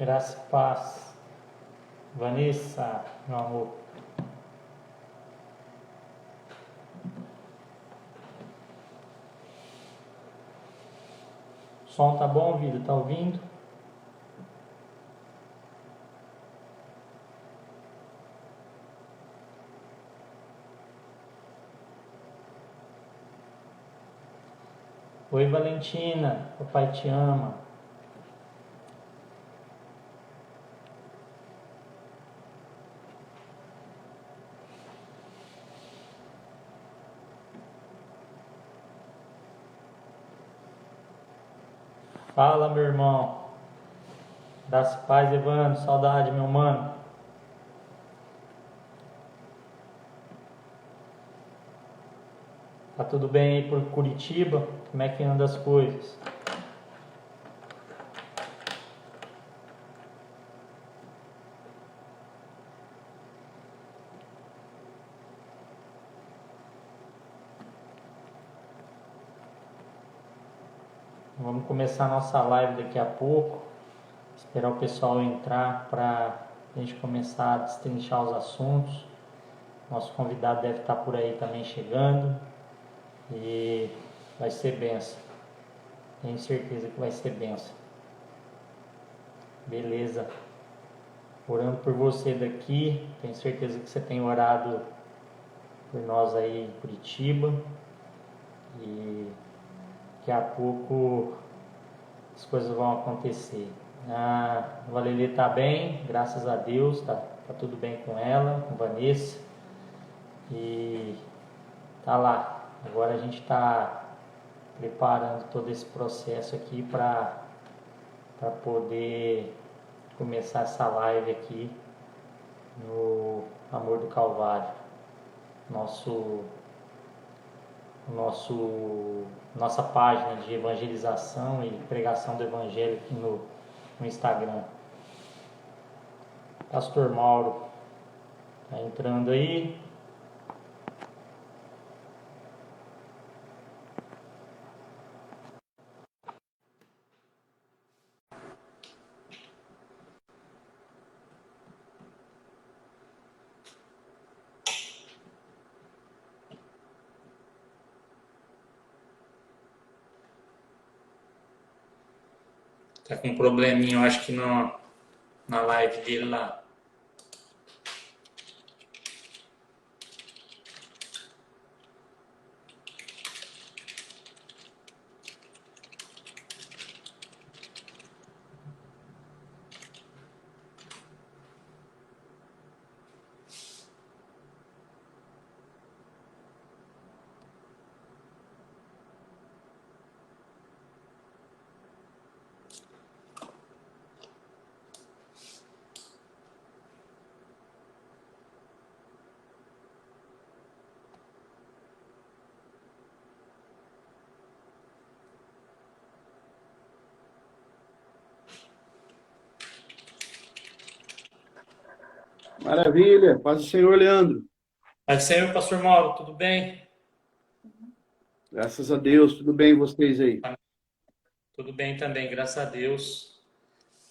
Graça e paz. Vanessa, meu amor. O som tá bom, vida? Tá ouvindo? Oi, Valentina. Papai te ama. Fala, meu irmão. Das paz, Evandro. Saudade, meu mano. Tá tudo bem aí por Curitiba? Como é que anda as coisas? Vamos começar a nossa live daqui a pouco. Esperar o pessoal entrar para a gente começar a destrinchar os assuntos. Nosso convidado deve estar por aí também chegando. E vai ser benção. Tenho certeza que vai ser benção. Beleza. Orando por você daqui. Tenho certeza que você tem orado por nós aí em Curitiba. E daqui a pouco as coisas vão acontecer. A Valeli está bem, graças a Deus. Tá tudo bem com ela, com Vanessa. E tá lá. Agora a gente está preparando todo esse processo aqui para poder começar essa live aqui no Amor do Calvário, nossa página de evangelização e pregação do Evangelho aqui no Instagram. Pastor Mauro tá entrando aí. Tá com um probleminha, eu acho que na live dele lá. Maravilha, paz do Senhor, Leandro. Pode ser, pastor Mauro, tudo bem? Graças a Deus, tudo bem vocês aí? Tudo bem também, graças a Deus.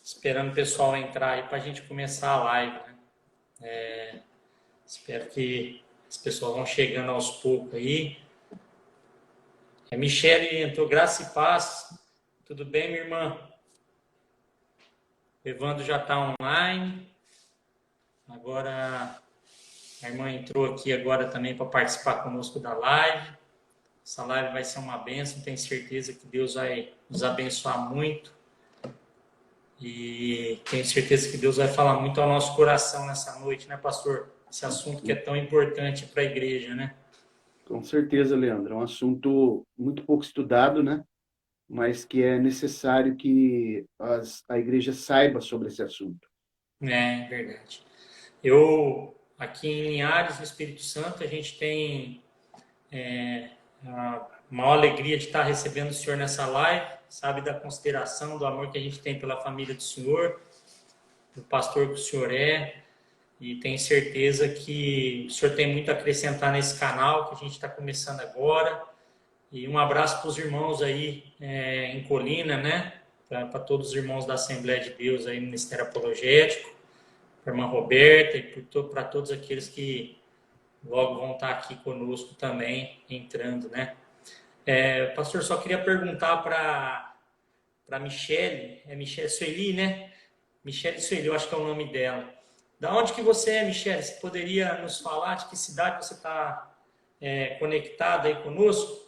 Esperando o pessoal entrar aí para a gente começar a live, né? Espero que as pessoas vão chegando aos poucos aí. A Michele entrou, graça e paz. Tudo bem, minha irmã? O Evandro já está online. Agora a irmã entrou aqui agora também para participar conosco da live. Essa live vai ser uma bênção, tenho certeza que Deus vai nos abençoar muito. E tenho certeza que Deus vai falar muito ao nosso coração nessa noite, né, pastor? Esse assunto que é tão importante para a igreja, né? Com certeza, Leandro. É um assunto muito pouco estudado, né? Mas que é necessário que a igreja saiba sobre esse assunto. É verdade. Eu, aqui em Linhares, no Espírito Santo, a gente tem a maior alegria de estar recebendo o senhor nessa live, sabe, da consideração, do amor que a gente tem pela família do senhor, do pastor que o senhor é, e tenho certeza que o senhor tem muito a acrescentar nesse canal que a gente está começando agora. E um abraço para os irmãos aí em Colina, né? para todos os irmãos da Assembleia de Deus aí no Ministério Apologético, para a irmã Roberta e para todos aqueles que logo vão estar aqui conosco também, entrando, né? Pastor, só queria perguntar para Michele, Michele Sueli, né? Michele Sueli, eu acho que é o nome dela. Da onde que você é, Michele? Você poderia nos falar de que cidade você está conectada aí conosco?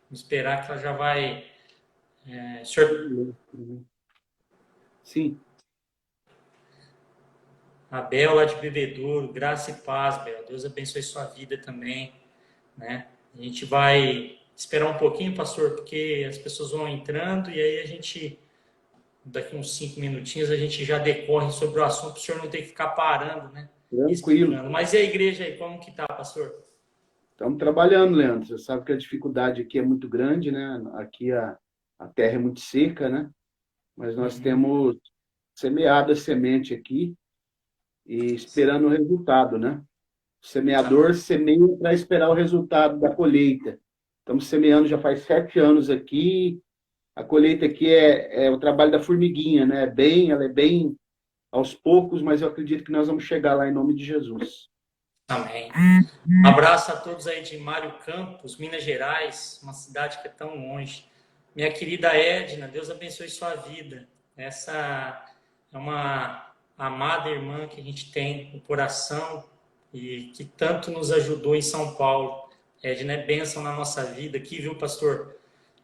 Vamos esperar que ela já vai... senhor... Sim. A Bel lá de Bebedouro, graça e paz, Bel. Deus abençoe sua vida também, né? A gente vai esperar um pouquinho, pastor, porque as pessoas vão entrando e aí a gente, daqui uns 5 minutinhos, a gente já decorre sobre o assunto, para o senhor não ter que ficar parando, né? Tranquilo. Explicando. Mas e a igreja aí, como que tá, pastor? Estamos trabalhando, Leandro. Você sabe que a dificuldade aqui é muito grande, né? Aqui a terra é muito seca, né? Mas nós temos semeado a semente aqui e esperando o resultado, né? O semeador semeia para esperar o resultado da colheita. Estamos semeando já faz 7 anos aqui. A colheita aqui é o trabalho da formiguinha, né? Ela é bem aos poucos, mas eu acredito que nós vamos chegar lá em nome de Jesus. Amém. Um abraço a todos aí de Mário Campos, Minas Gerais, uma cidade que é tão longe. Minha querida Edna, Deus abençoe sua vida. Essa é uma amada irmã que a gente tem no coração e que tanto nos ajudou em São Paulo. Edna é bênção na nossa vida aqui, viu, pastor?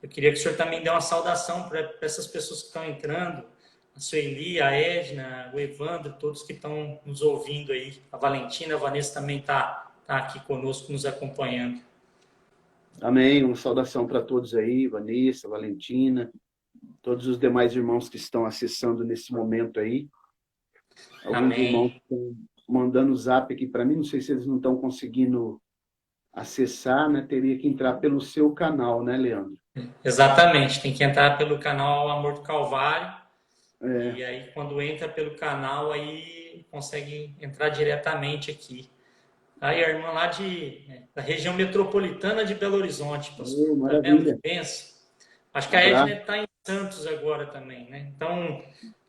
Eu queria que o senhor também dê uma saudação para essas pessoas que estão entrando, a Sueli, a Edna, o Evandro, todos que estão nos ouvindo aí. A Valentina, a Vanessa também está aqui conosco, nos acompanhando. Amém. Uma saudação para todos aí, Vanessa, Valentina, todos os demais irmãos que estão acessando nesse momento aí. Alguns Amém. irmãos estão mandando zap aqui para mim, não sei se eles não estão conseguindo acessar, né? Teria que entrar pelo seu canal, né, Leandro? Exatamente, tem que entrar pelo canal Amor do Calvário. E aí, quando entra pelo canal, aí consegue entrar diretamente aqui. Aí a irmã lá da região metropolitana de Belo Horizonte, pastor. Maravilha. Que benção. Acho que a Edna está em Santos agora também, né? Então,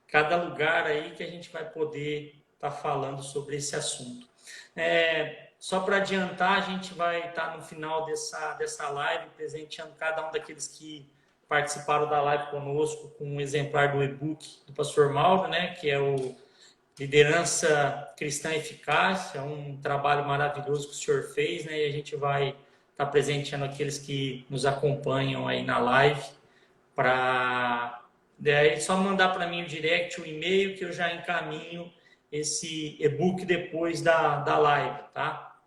cada lugar aí que a gente vai poder estar falando sobre esse assunto. Só para adiantar, a gente vai estar no final dessa live presenteando cada um daqueles que participaram da live conosco com um exemplar do e-book do pastor Mauro, né? Que é o Liderança Cristã Eficaz. É um trabalho maravilhoso que o senhor fez, né? E a gente vai estar presenteando aqueles que nos acompanham aí na live para só mandar para mim o direct, o e-mail, que eu já encaminho esse e-book depois da live, tá?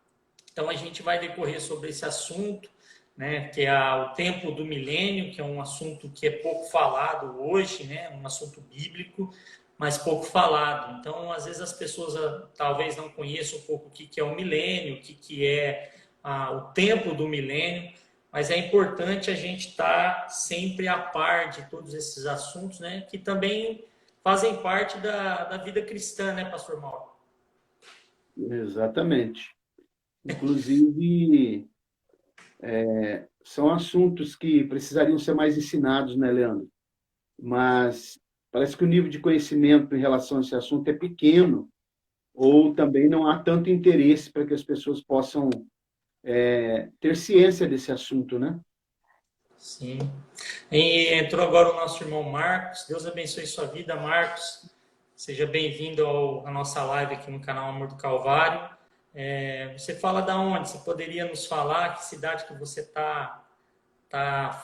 Então a gente vai decorrer sobre esse assunto, né, que é o tempo do milênio, que é um assunto que é pouco falado hoje, né, um assunto bíblico, mas pouco falado. Então, às vezes as pessoas talvez não conheçam um pouco o que é o milênio, o que é o tempo do milênio, mas é importante a gente estar sempre a par de todos esses assuntos, né, que também fazem parte da vida cristã, né, pastor Mauro? Exatamente. Inclusive, são assuntos que precisariam ser mais ensinados, né, Leandro? Mas parece que o nível de conhecimento em relação a esse assunto é pequeno, ou também não há tanto interesse para que as pessoas possam ter ciência desse assunto, né? Sim. E entrou agora o nosso irmão Marcos. Deus abençoe sua vida, Marcos. Seja bem-vindo à nossa live aqui no canal Amor do Calvário. Você fala da onde? Você poderia nos falar que cidade que você está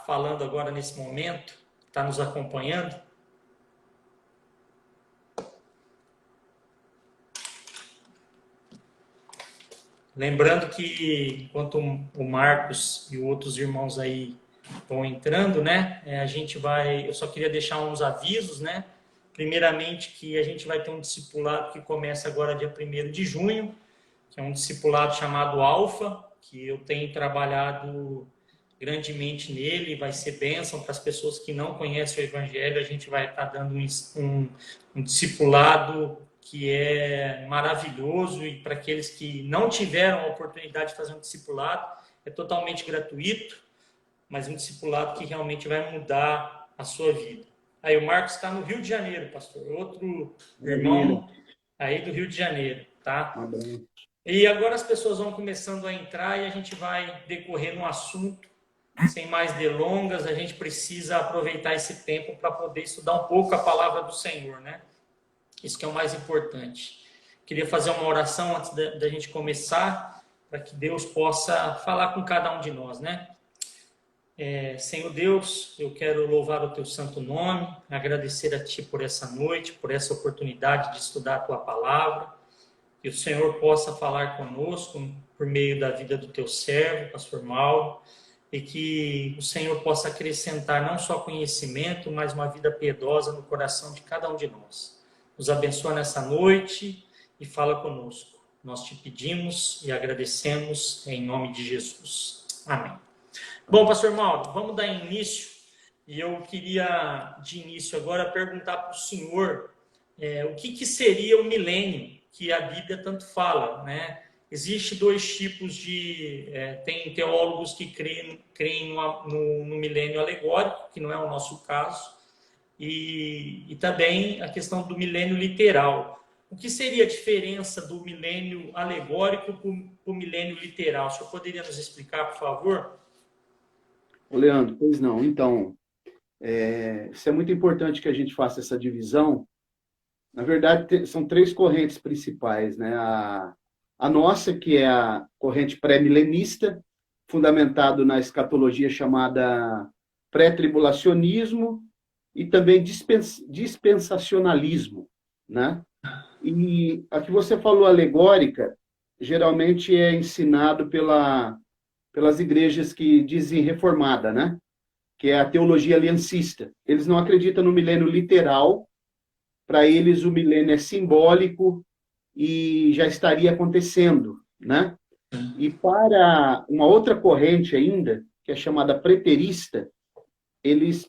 falando agora nesse momento? Está nos acompanhando? Lembrando que enquanto o Marcos e outros irmãos aí estão entrando, né? Eu só queria deixar uns avisos, né? Primeiramente que a gente vai ter um discipulado que começa agora dia 1º de junho, que é um discipulado chamado Alfa, que eu tenho trabalhado grandemente nele, vai ser bênção para as pessoas que não conhecem o Evangelho. A gente vai estar dando um discipulado que é maravilhoso, e para aqueles que não tiveram a oportunidade de fazer um discipulado, é totalmente gratuito, mas um discipulado que realmente vai mudar a sua vida. Aí o Marcos está no Rio de Janeiro, pastor, outro irmão aí do Rio de Janeiro, tá? E agora as pessoas vão começando a entrar e a gente vai decorrer no assunto. Sem mais delongas, a gente precisa aproveitar esse tempo para poder estudar um pouco a palavra do Senhor, né? Isso que é o mais importante. Queria fazer uma oração antes da gente começar, para que Deus possa falar com cada um de nós, né? Senhor Deus, eu quero louvar o teu santo nome, agradecer a ti por essa noite, por essa oportunidade de estudar a tua palavra, que o Senhor possa falar conosco por meio da vida do teu servo, pastor Mauro, e que o Senhor possa acrescentar não só conhecimento, mas uma vida piedosa no coração de cada um de nós. Nos abençoa nessa noite e fala conosco. Nós te pedimos e agradecemos em nome de Jesus. Amém. Bom, pastor Mauro, vamos dar início. E eu queria, de início agora, perguntar para o senhor o que seria o milênio que a Bíblia tanto fala, né? Existem dois tipos de... tem teólogos que creem no milênio alegórico, que não é o nosso caso, e também a questão do milênio literal. O que seria a diferença do milênio alegórico para o milênio literal? O senhor poderia nos explicar, por favor? Ô, Leandro, pois não. Então, isso é muito importante que a gente faça essa divisão. Na verdade, são três correntes principais, né? A nossa, que é a corrente pré-milenista, fundamentado na escatologia chamada pré-tribulacionismo e também dispensacionalismo, né? E a que você falou, alegórica, geralmente é ensinado pelas igrejas que dizem reformada, né? Que é a teologia aliancista. Eles não acreditam no milênio literal. Para eles, o milênio é simbólico e já estaria acontecendo, né? E para uma outra corrente ainda, que é chamada preterista,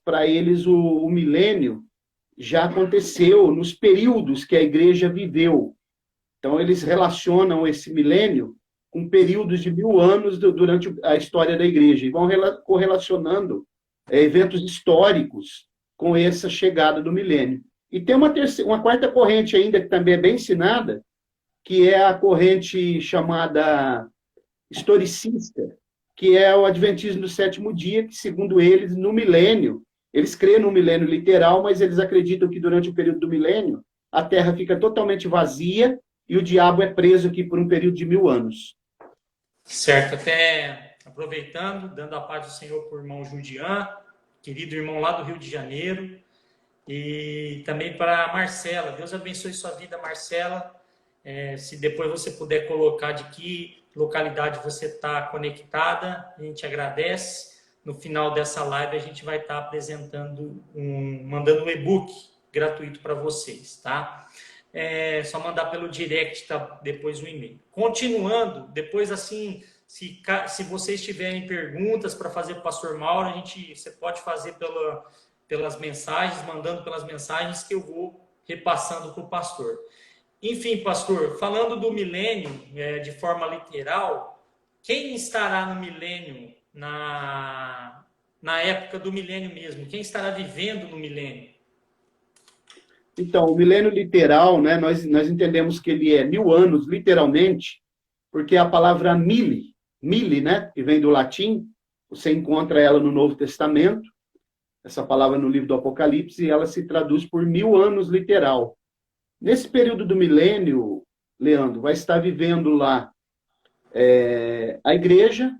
para eles o milênio já aconteceu nos períodos que a igreja viveu. Então, eles relacionam esse milênio com períodos de 1000 anos durante a história da igreja, e vão correlacionando eventos históricos com essa chegada do milênio. E tem uma quarta corrente ainda, que também é bem ensinada, que é a corrente chamada historicista, que é o adventismo do sétimo dia, que, segundo eles, no milênio, eles creem no milênio literal, mas eles acreditam que durante o período do milênio, a Terra fica totalmente vazia e o diabo é preso aqui por um período de 1000 anos. Certo, até aproveitando, dando a paz do Senhor para o irmão Judian, querido irmão lá do Rio de Janeiro, e também para a Marcela. Deus abençoe sua vida, Marcela. Se depois você puder colocar de que localidade você está conectada, a gente agradece. No final dessa live, a gente vai estar apresentando, mandando um e-book gratuito para vocês, tá? Só mandar pelo direct, tá? Depois o e-mail. Continuando, depois assim, se vocês tiverem perguntas para fazer para o pastor Mauro, você pode fazer pelas mensagens, mandando pelas mensagens que eu vou repassando para o pastor. Enfim, pastor, falando do milênio de forma literal, quem estará no milênio, na época do milênio mesmo? Quem estará vivendo no milênio? Então, o milênio literal, né, nós entendemos que ele é 1000 anos, literalmente, porque a palavra mille, né, que vem do latim, você encontra ela no Novo Testamento, essa palavra no livro do Apocalipse, e ela se traduz por 1000 anos literal. Nesse período do milênio, Leandro, vai estar vivendo lá a igreja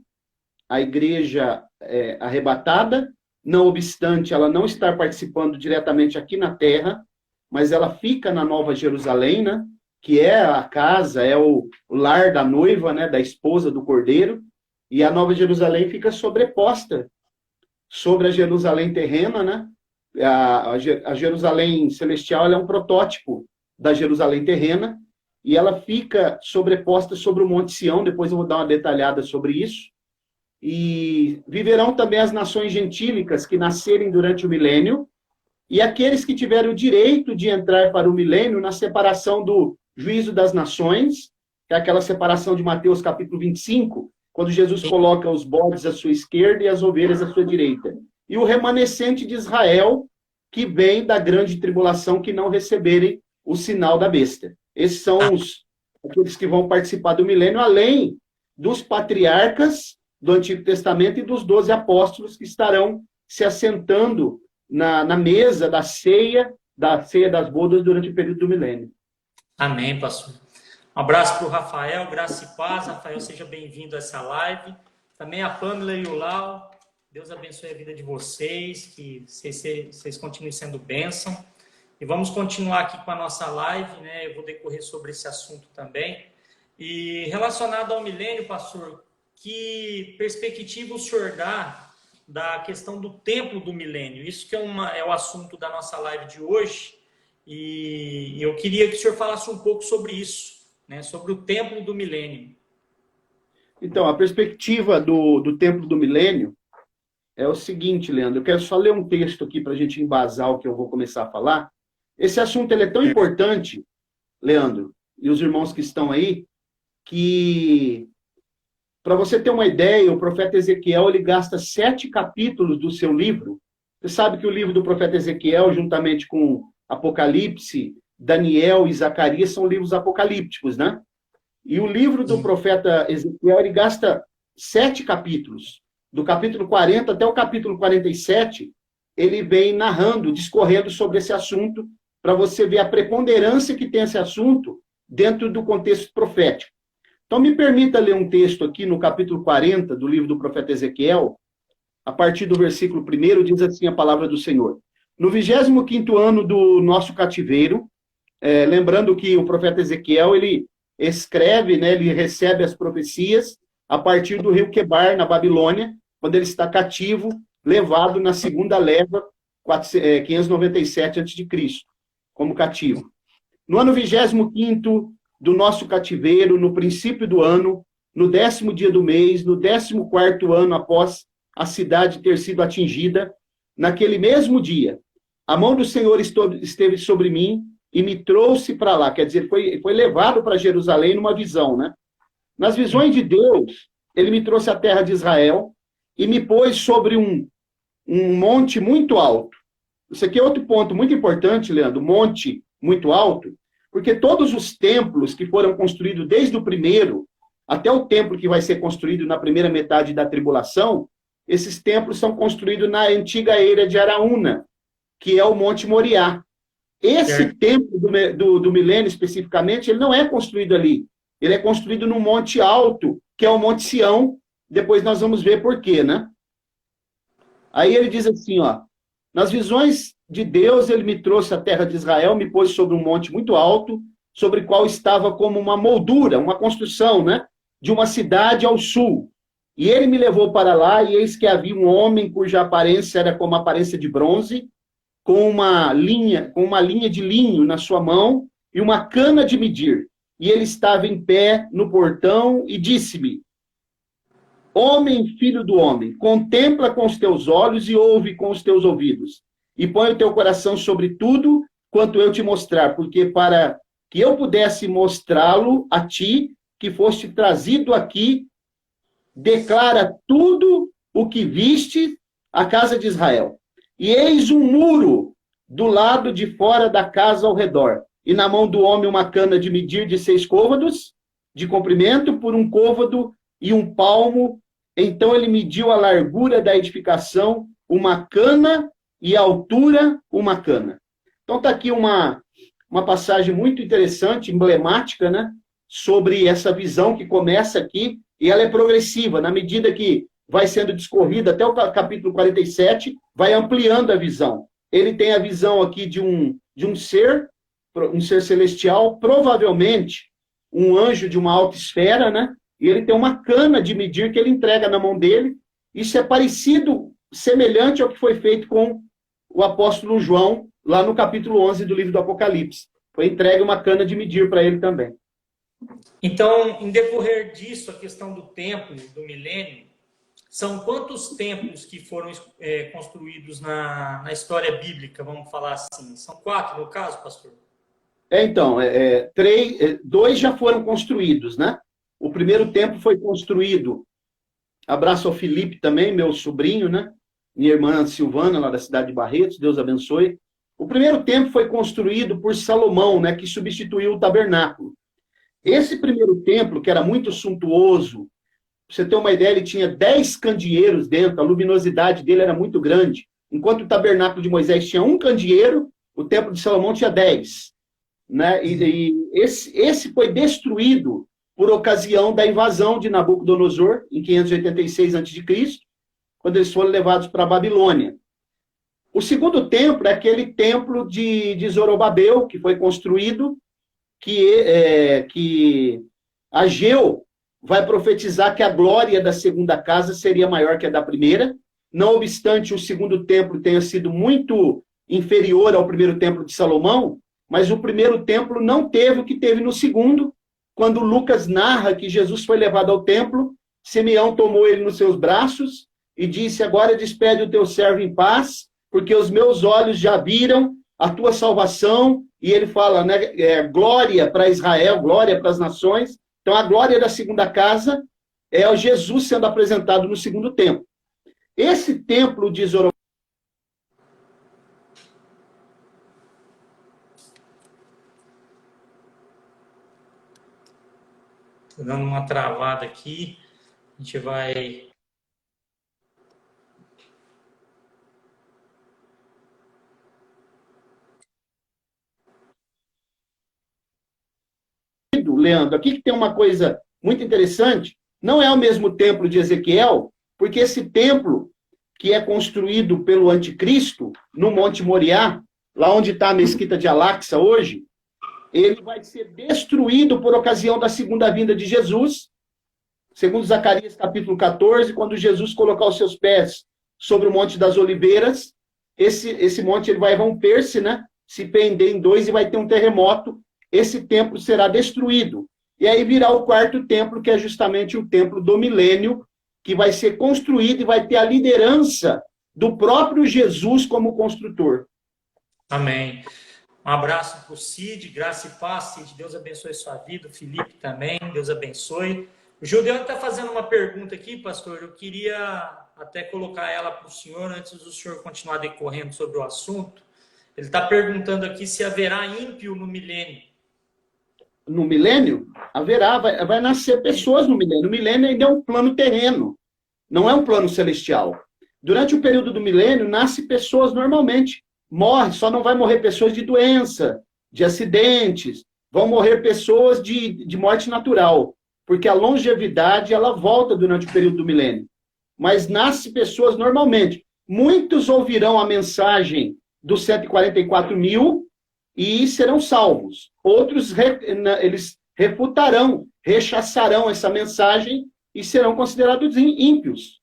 arrebatada, não obstante ela não estar participando diretamente aqui na Terra, mas ela fica na Nova Jerusalém, né, que é a casa, é o lar da noiva, né, da esposa do Cordeiro, e a Nova Jerusalém fica sobreposta sobre a Jerusalém terrena, né? A Jerusalém celestial ela é um protótipo da Jerusalém terrena, e ela fica sobreposta sobre o Monte Sião. Depois eu vou dar uma detalhada sobre isso. E viverão também as nações gentílicas que nascerem durante o milênio, e aqueles que tiveram o direito de entrar para o milênio na separação do juízo das nações, que é aquela separação de Mateus capítulo 25, quando Jesus coloca os bodes à sua esquerda e as ovelhas à sua direita. E o remanescente de Israel, que vem da grande tribulação, que não receberem o sinal da besta. Esses são aqueles que vão participar do milênio, além dos patriarcas do Antigo Testamento e dos 12 apóstolos que estarão se assentando na mesa da ceia das bodas durante o período do milênio. Amém, pastor. Um abraço para o Rafael, graça e paz. Rafael, seja bem-vindo a essa live. Também a Pamela e o Lau. Deus abençoe a vida de vocês, que vocês continuem sendo bênção. E vamos continuar aqui com a nossa live, né? Eu vou decorrer sobre esse assunto também. E relacionado ao milênio, pastor, que perspectiva o senhor dá da questão do templo do milênio? Isso que é o assunto da nossa live de hoje. E eu queria que o senhor falasse um pouco sobre isso, né? Sobre o templo do milênio. Então, a perspectiva do templo do milênio é o seguinte, Leandro. Eu quero só ler um texto aqui para a gente embasar o que eu vou começar a falar. Esse assunto ele é tão importante, Leandro, e os irmãos que estão aí, que, para você ter uma ideia, o profeta Ezequiel ele gasta 7 capítulos do seu livro. Você sabe que o livro do profeta Ezequiel, juntamente com Apocalipse, Daniel e Zacarias, são livros apocalípticos, né? E o livro do profeta Ezequiel, ele gasta 7 capítulos. Do capítulo 40 até o capítulo 47, ele vem narrando, discorrendo sobre esse assunto, para você ver a preponderância que tem esse assunto dentro do contexto profético. Então, me permita ler um texto aqui no capítulo 40 do livro do profeta Ezequiel, a partir do versículo 1, diz assim a palavra do Senhor. No 25º ano do nosso cativeiro, lembrando que o profeta Ezequiel, ele escreve, né, ele recebe as profecias a partir do rio Quebar, na Babilônia, quando ele está cativo, levado na segunda leva, 597 a.C., como cativo. No ano 25º do nosso cativeiro, no princípio do ano, no 10º dia do mês, no 14º ano após a cidade ter sido atingida, naquele mesmo dia, a mão do Senhor esteve sobre mim e me trouxe para lá. Quer dizer, foi levado para Jerusalém numa visão, né? Nas visões de Deus, ele me trouxe à terra de Israel e me pôs sobre um monte muito alto. Isso aqui é outro ponto muito importante, Leandro, monte muito alto, porque todos os templos que foram construídos desde o primeiro até o templo que vai ser construído na primeira metade da tribulação, esses templos são construídos na antiga eira de Araúna, que é o Monte Moriá. Esse templo do milênio, especificamente, ele não é construído ali. Ele é construído num monte alto, que é o Monte Sião. Depois nós vamos ver por quê, né? Aí ele diz assim, ó, nas visões de Deus, ele me trouxe à terra de Israel, me pôs sobre um monte muito alto, sobre o qual estava como uma moldura, uma construção, né? De uma cidade ao sul. E ele me levou para lá, e eis que havia um homem cuja aparência era como a aparência de bronze, com uma linha de linho na sua mão e uma cana de medir. E ele estava em pé no portão e disse-me: Homem, filho do homem, contempla com os teus olhos e ouve com os teus ouvidos. E põe o teu coração sobre tudo quanto eu te mostrar, porque para que eu pudesse mostrá-lo a ti, que foste trazido aqui, declara tudo o que viste à casa de Israel. E eis um muro do lado de fora da casa ao redor, e na mão do homem uma cana de medir de 6 côvados de comprimento por 1 côvado e 1 palmo. Então ele mediu a largura da edificação, 1 cana, e a altura, 1 cana. Então está aqui uma passagem muito interessante, emblemática, né, sobre essa visão que começa aqui, e ela é progressiva, na medida que vai sendo discorrida até o capítulo 47, vai ampliando a visão. Ele tem a visão aqui de um ser celestial, provavelmente um anjo de uma alta esfera, né? E ele tem uma cana de medir que ele entrega na mão dele. Isso é parecido, semelhante ao que foi feito com o apóstolo João, lá no capítulo 11 do livro do Apocalipse. Foi entregue uma cana de medir para ele também. Então, em decorrer disso, a questão do templo, do milênio, São quantos templos que foram construídos na história bíblica, vamos falar assim? São 4, no caso, pastor? Então, dois já foram construídos, né? O primeiro templo foi construído, abraço ao Felipe também, meu sobrinho, né? Minha irmã Silvana, lá da cidade de Barretos, Deus abençoe. O primeiro templo foi construído por Salomão, né? Que substituiu o tabernáculo. Esse primeiro templo, que era muito suntuoso, pra você ter uma ideia, ele tinha 10 candeeiros dentro, a luminosidade dele era muito grande. Enquanto o tabernáculo de Moisés tinha um candeeiro, o templo de Salomão tinha 10. Né? E esse foi destruído por ocasião da invasão de Nabucodonosor, em 586 a.C., quando eles foram levados para a Babilônia. O segundo templo é aquele templo de Zorobabel, que foi construído, que Ageu vai profetizar que a glória da segunda casa seria maior que a da primeira, não obstante o segundo templo tenha sido muito inferior ao primeiro templo de Salomão, mas o primeiro templo não teve o que teve no segundo. Quando Lucas narra que Jesus foi levado ao templo, Simeão tomou ele nos seus braços e disse: agora despede o teu servo em paz, porque os meus olhos já viram a tua salvação. E ele fala, né, glória para Israel, glória para as nações. Então, a glória da segunda casa é o Jesus sendo apresentado no segundo templo. Esse templo de Zorobabel, Estou dando uma travada aqui. A gente vai... Leandro, aqui que tem uma coisa muito interessante, não é o mesmo templo de Ezequiel, porque esse templo que é construído pelo anticristo, no Monte Moriá, lá onde está a mesquita de Al-Aqsa hoje, ele vai ser destruído por ocasião da segunda vinda de Jesus, segundo Zacarias capítulo 14, quando Jesus colocar os seus pés sobre o Monte das Oliveiras, esse monte ele vai romper-se, né? Se pender em dois e vai ter um terremoto, esse templo será destruído. E aí virá o quarto templo, que é justamente o templo do milênio, que vai ser construído e vai ter a liderança do próprio Jesus como construtor. Amém. Um abraço para o Cid, graça e paz, Cid. Deus abençoe sua vida. O Felipe também, Deus abençoe. O Judeu está fazendo uma pergunta aqui, pastor. Eu queria até colocar ela para o senhor, antes do senhor continuar decorrendo sobre o assunto. Ele está perguntando aqui se haverá ímpio no milênio. No milênio, haverá, vai nascer pessoas no milênio. O milênio ainda é um plano terreno, não é um plano celestial. Durante o período do milênio, nasce pessoas normalmente. Morre, só não vai morrer pessoas de doença, de acidentes, vão morrer pessoas de morte natural, porque a longevidade, ela volta durante o período do milênio. Mas nasce pessoas normalmente. Muitos ouvirão a mensagem dos 144 mil e serão salvos. Outros, eles refutarão, rechaçarão essa mensagem e serão considerados ímpios.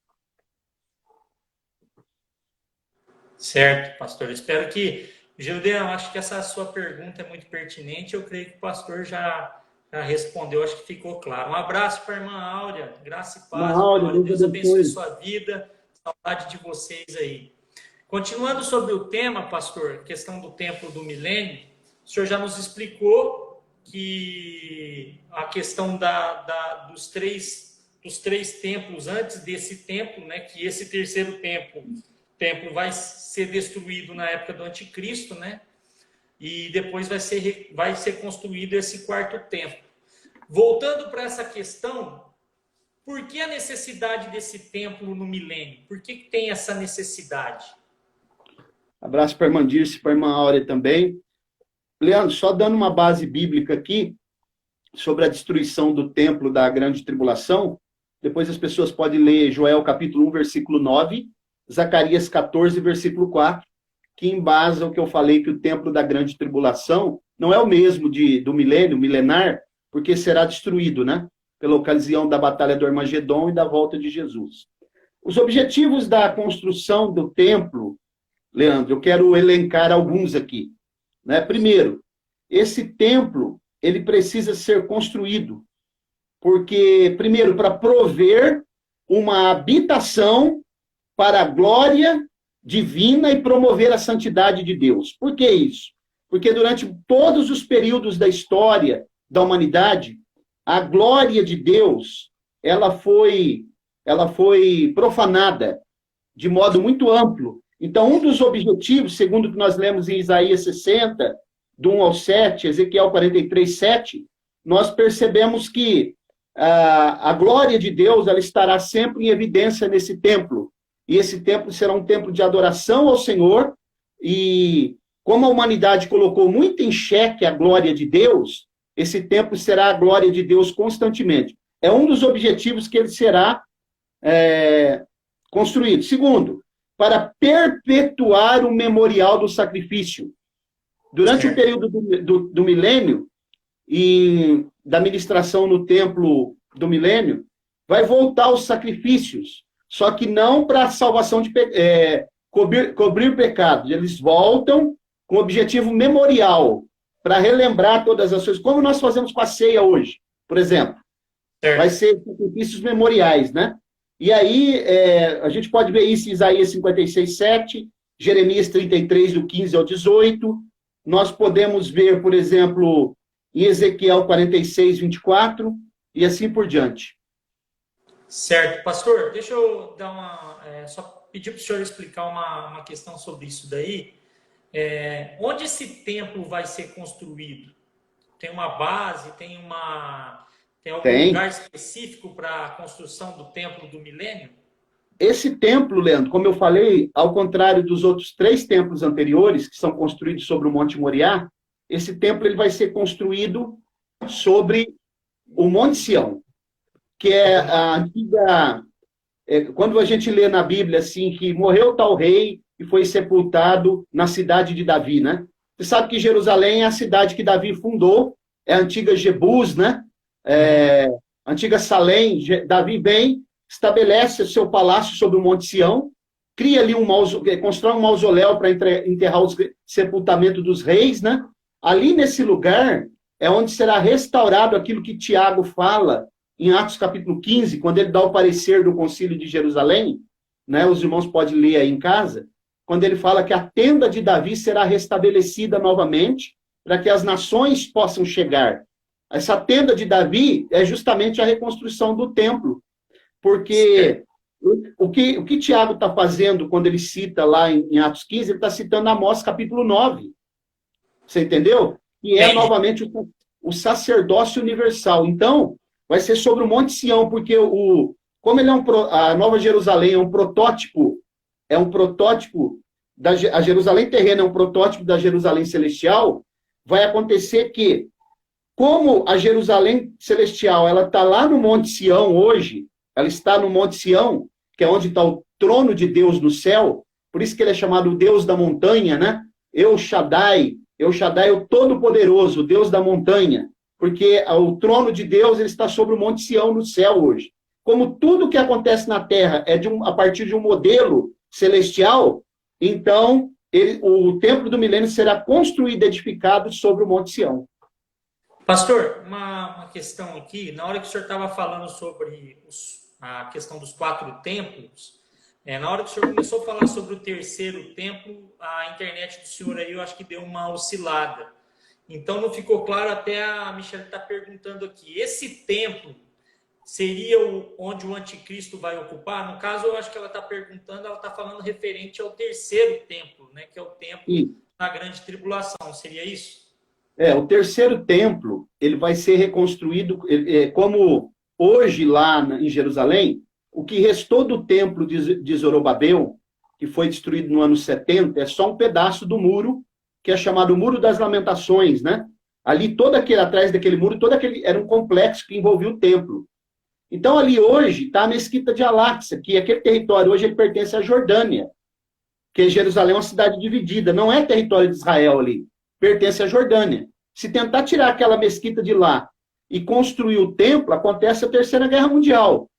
Certo, pastor. Espero que... Gildeu, acho que essa sua pergunta é muito pertinente. Eu creio que o pastor já respondeu, acho que ficou claro. Um abraço para a irmã Áurea, graça e paz. Áurea, Deus abençoe sua vida, saudade de vocês aí. Continuando sobre o tema, pastor, questão do templo do milênio, o senhor já nos explicou que a questão dos três templos antes desse templo, né, que esse terceiro templo vai ser destruído na época do anticristo, né? E depois vai ser construído esse quarto templo. Voltando para essa questão, por que a necessidade desse templo no milênio? Por que tem essa necessidade? Abraço para a irmã Dirce, para a irmã Áurea também. Leandro, só dando uma base bíblica aqui, sobre a destruição do templo da grande tribulação, depois as pessoas podem ler Joel capítulo 1, versículo 9, Zacarias 14, versículo 4, que embasa o que eu falei, que o templo da grande tribulação não é o mesmo do milênio, milenar, porque será destruído, né? Pela ocasião da batalha do Armagedon e da volta de Jesus. Os objetivos da construção do templo, Leandro, eu quero elencar alguns aqui. Né? Primeiro, esse templo, ele precisa ser construído, porque, primeiro, para prover uma habitação para a glória divina e promover a santidade de Deus. Por que isso? Porque durante todos os períodos da história da humanidade, a glória de Deus, ela foi profanada de modo muito amplo. Então, um dos objetivos, segundo o que nós lemos em Isaías 60, do 1 ao 7, Ezequiel 43, 7, nós percebemos que a glória de Deus ela estará sempre em evidência nesse templo. E esse templo será um templo de adoração ao Senhor. E como a humanidade colocou muito em xeque a glória de Deus, esse templo será a glória de Deus constantemente. É um dos objetivos que ele será construído. Segundo, para perpetuar o memorial do sacrifício. Durante o período do milênio e da ministração no templo do milênio, vai voltar os sacrifícios, só que não para a salvação de cobrir pecados. Eles voltam com objetivo memorial, para relembrar todas as coisas, como nós fazemos com a ceia hoje, por exemplo. Vai ser sacrifícios memoriais, né? E aí, a gente pode ver isso em Isaías 56, 7, Jeremias 33, do 15 ao 18. Nós podemos ver, por exemplo, em Ezequiel 46, 24, e assim por diante. Certo. Pastor, deixa eu dar só pedir para o senhor explicar uma questão sobre isso daí. Onde esse templo vai ser construído? Tem uma base, tem algum lugar específico para a construção do templo do milênio? Esse templo, Leandro, como eu falei, ao contrário dos outros 3 templos anteriores, que são construídos sobre o Monte Moriá, esse templo ele vai ser construído sobre o Monte Sião, que é a antiga... quando a gente lê na Bíblia assim, que morreu tal rei e foi sepultado na cidade de Davi, né? Você sabe que Jerusalém é a cidade que Davi fundou, é a antiga Jebus, né? Antiga Salém. Davi vem, estabelece o seu palácio sobre o Monte Sião, cria ali constrói um mausoléu para enterrar o sepultamento dos reis, né? Ali nesse lugar é onde será restaurado aquilo que Tiago fala em Atos capítulo 15, quando ele dá o parecer do concílio de Jerusalém, né? Os irmãos podem ler aí em casa, quando ele fala que a tenda de Davi será restabelecida novamente para que as nações possam chegar. Essa tenda de Davi é justamente a reconstrução do templo, porque o que Tiago está fazendo quando ele cita lá em Atos 15, ele está citando Amós capítulo 9. Você entendeu? E é novamente o sacerdócio universal. Então, vai ser sobre o Monte Sião, porque como ele a Nova Jerusalém é um protótipo, a Jerusalém terrena é um protótipo da Jerusalém celestial, vai acontecer que, como a Jerusalém celestial ela está lá no Monte Sião hoje, ela está no Monte Sião, que é onde está o trono de Deus no céu, por isso que ele é chamado o Deus da montanha, né? El Shaddai é o Todo-Poderoso, o Deus da montanha, porque o trono de Deus ele está sobre o Monte Sião no céu hoje. Como tudo que acontece na Terra é a partir de um modelo celestial, então o Templo do Milênio será construído e edificado sobre o Monte Sião. Pastor, uma questão aqui, na hora que o senhor estava falando sobre a questão dos 4 templos, na hora que o senhor começou a falar sobre o 3º templo, a internet do senhor aí eu acho que deu uma oscilada. Então não ficou claro, até a Michelle está perguntando aqui, esse templo seria onde o anticristo vai ocupar? No caso, eu acho que ela está perguntando, ela está falando referente ao 3º templo, né, que é o templo da grande tribulação, seria isso? O 3º templo, ele vai ser reconstruído, como hoje lá em Jerusalém, o que restou do templo de Zorobabel, que foi destruído no ano 70, é só um pedaço do muro, que é chamado Muro das Lamentações, né? Ali, atrás daquele muro, era um complexo que envolvia o templo. Então, ali hoje está a Mesquita de Al-Aqsa, que aquele território hoje ele pertence à Jordânia, que Jerusalém é uma cidade dividida, não é território de Israel ali, pertence à Jordânia. Se tentar tirar aquela mesquita de lá e construir o templo, acontece a Terceira Guerra Mundial.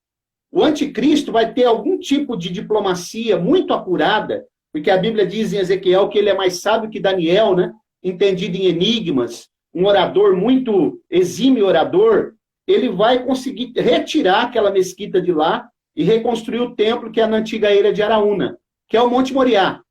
O anticristo vai ter algum tipo de diplomacia muito apurada, porque a Bíblia diz em Ezequiel que ele é mais sábio que Daniel, né? Entendido em enigmas, um orador muito exímio orador, ele vai conseguir retirar aquela mesquita de lá e reconstruiu o templo que é na antiga Eira de Araúna, que é o Monte Moriá.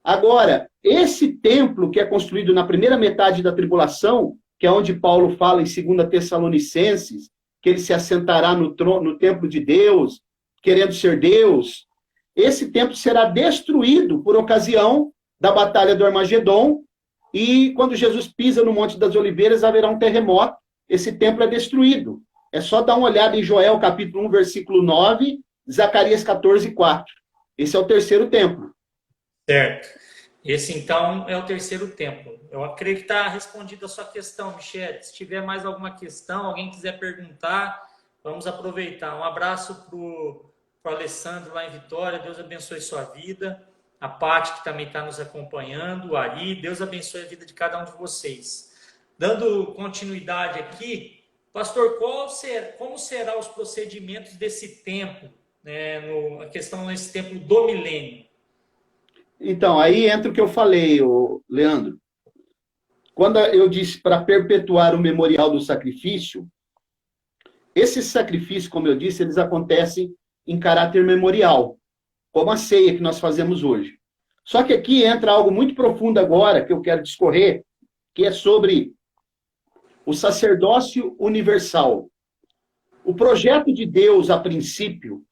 Agora, esse templo que é construído na primeira metade da tribulação, que é onde Paulo fala em 2 Tessalonicenses, que ele se assentará no templo de Deus, querendo ser Deus, esse templo será destruído por ocasião da batalha do Armagedon, e quando Jesus pisa no Monte das Oliveiras, haverá um terremoto, esse templo é destruído. É só dar uma olhada em Joel, capítulo 1, versículo 9, Zacarias 14, 4. Esse é o terceiro templo. Certo. Esse, então, é o terceiro templo. Eu creio que está respondida a sua questão, Michele. Se tiver mais alguma questão, alguém quiser perguntar, vamos aproveitar. Um abraço para o Alessandro lá em Vitória. Deus abençoe sua vida. A Paty, que também está nos acompanhando. O Ari. Deus abençoe a vida de cada um de vocês. Dando continuidade aqui, pastor, como serão os procedimentos desse templo, né, a questão desse templo do milênio? Então, aí entra o que eu falei, Leandro. Quando eu disse para perpetuar o memorial do sacrifício, esses sacrifícios, como eu disse, eles acontecem em caráter memorial, como a ceia que nós fazemos hoje. Só que aqui entra algo muito profundo agora, que eu quero discorrer, que é sobre o sacerdócio universal. O projeto de Deus, a princípio,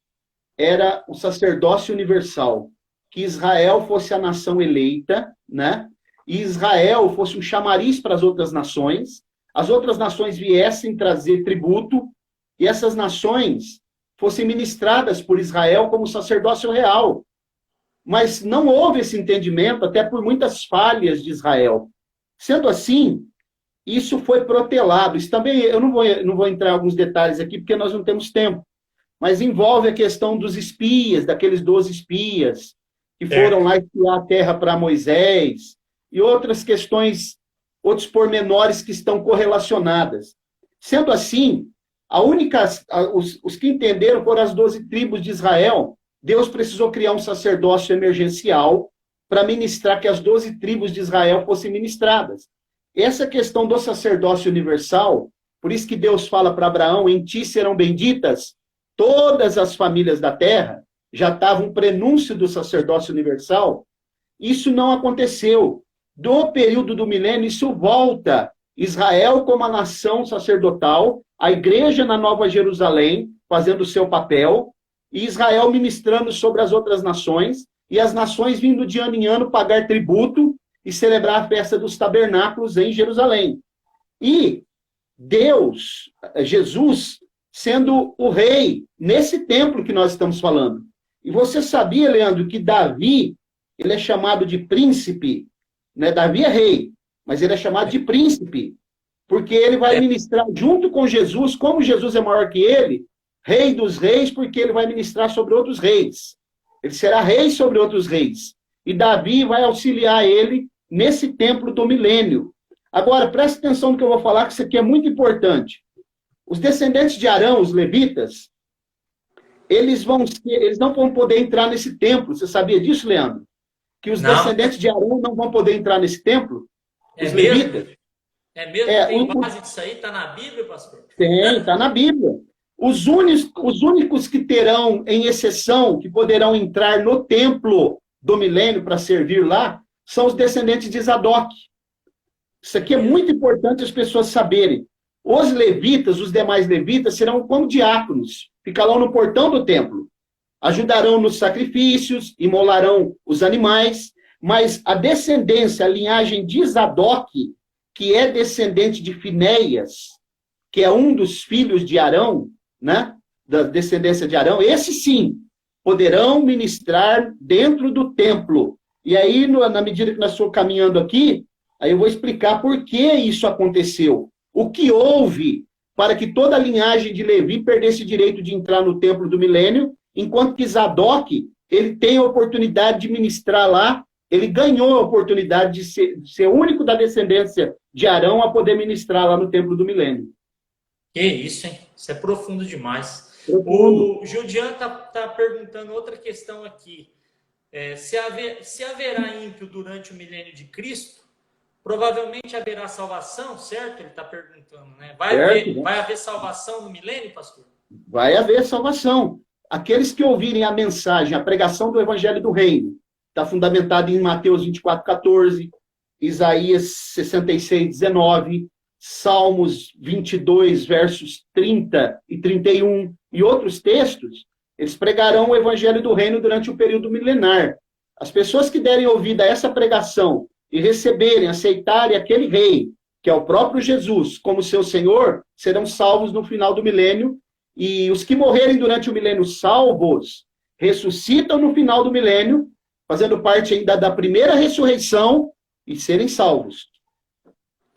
era o sacerdócio universal, que Israel fosse a nação eleita, né? E Israel fosse um chamariz para as outras nações viessem trazer tributo, e essas nações fossem ministradas por Israel como sacerdócio real. Mas não houve esse entendimento, até por muitas falhas de Israel. Sendo assim, isso foi protelado. Isso também, eu não vou entrar em alguns detalhes aqui, porque nós não temos tempo, mas envolve a questão dos espias, daqueles 12 espias, que foram lá espiar a terra para Moisés, e outras questões, outros pormenores que estão correlacionadas. Sendo assim, os que entenderam foram as 12 tribos de Israel. Deus precisou criar um sacerdócio emergencial para ministrar, que as 12 tribos de Israel fossem ministradas. Essa questão do sacerdócio universal, por isso que Deus fala para Abraão, em ti serão benditas todas as famílias da terra, já estava um prenúncio do sacerdócio universal. Isso não aconteceu. Do período do milênio, isso volta. Israel como a nação sacerdotal, a igreja na Nova Jerusalém, fazendo o seu papel, e Israel ministrando sobre as outras nações, e as nações vindo de ano em ano pagar tributo e celebrar a festa dos tabernáculos em Jerusalém. E Deus, Jesus, sendo o rei, nesse templo que nós estamos falando. E você sabia, Leandro, que Davi, ele é chamado de príncipe, né? Davi é rei, mas ele é chamado de príncipe, porque ele vai ministrar junto com Jesus, como Jesus é maior que ele, rei dos reis, porque ele vai ministrar sobre outros reis. Ele será rei sobre outros reis. E Davi vai auxiliar ele nesse templo do milênio. Agora, preste atenção no que eu vou falar, que isso aqui é muito importante. Os descendentes de Arão, os levitas, eles não vão poder entrar nesse templo. Você sabia disso, Leandro? Que os descendentes de Arão não vão poder entrar nesse templo? Os levitas. É mesmo? Tem base disso aí? Está na Bíblia, pastor? Tem, está na Bíblia. Os únicos que terão, em exceção, que poderão entrar no templo do milênio para servir lá, são os descendentes de Zadok. Isso aqui é muito importante as pessoas saberem. Os levitas, os demais levitas, serão como diáconos, ficarão no portão do templo, ajudarão nos sacrifícios, imolarão os animais, mas a descendência, a linhagem de Zadok, que é descendente de Finéias, que é um dos filhos de Arão, né, da descendência de Arão, esses sim, poderão ministrar dentro do templo. E aí, na medida que nós estamos caminhando aqui, aí eu vou explicar por que isso aconteceu. O que houve para que toda a linhagem de Levi perdesse o direito de entrar no templo do milênio, enquanto que Zadok, ele tem a oportunidade de ministrar lá, ele ganhou a oportunidade de ser o único da descendência de Arão a poder ministrar lá no templo do milênio. Que isso, hein? Isso é profundo demais. Profundo. O Julian tá perguntando outra questão aqui. Se haverá ímpio durante o milênio de Cristo, provavelmente haverá salvação, certo? Ele está perguntando, né? Vai haver salvação no milênio, pastor? Vai haver salvação. aqueles que ouvirem a mensagem, a pregação do Evangelho do Reino, está fundamentado em Mateus 24:14, Isaías 66:19, Salmos 22, versos 30 e 31, e outros textos, eles pregarão o Evangelho do Reino durante o período milenar. As pessoas que derem ouvido a essa pregação e receberem, aceitarem aquele rei, que é o próprio Jesus, como seu Senhor, serão salvos no final do milênio, e os que morrerem durante o milênio salvos, ressuscitam no final do milênio, fazendo parte ainda da primeira ressurreição, e serem salvos.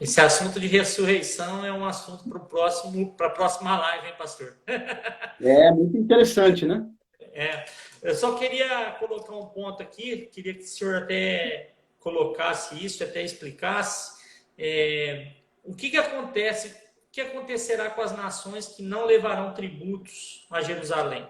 Esse assunto de ressurreição é um assunto para a próxima live, hein, pastor? É muito interessante, né? Eu só queria colocar um ponto aqui, queria que o senhor até colocasse isso, até explicasse o que acontece, o que acontecerá com as nações que não levarão tributos a Jerusalém.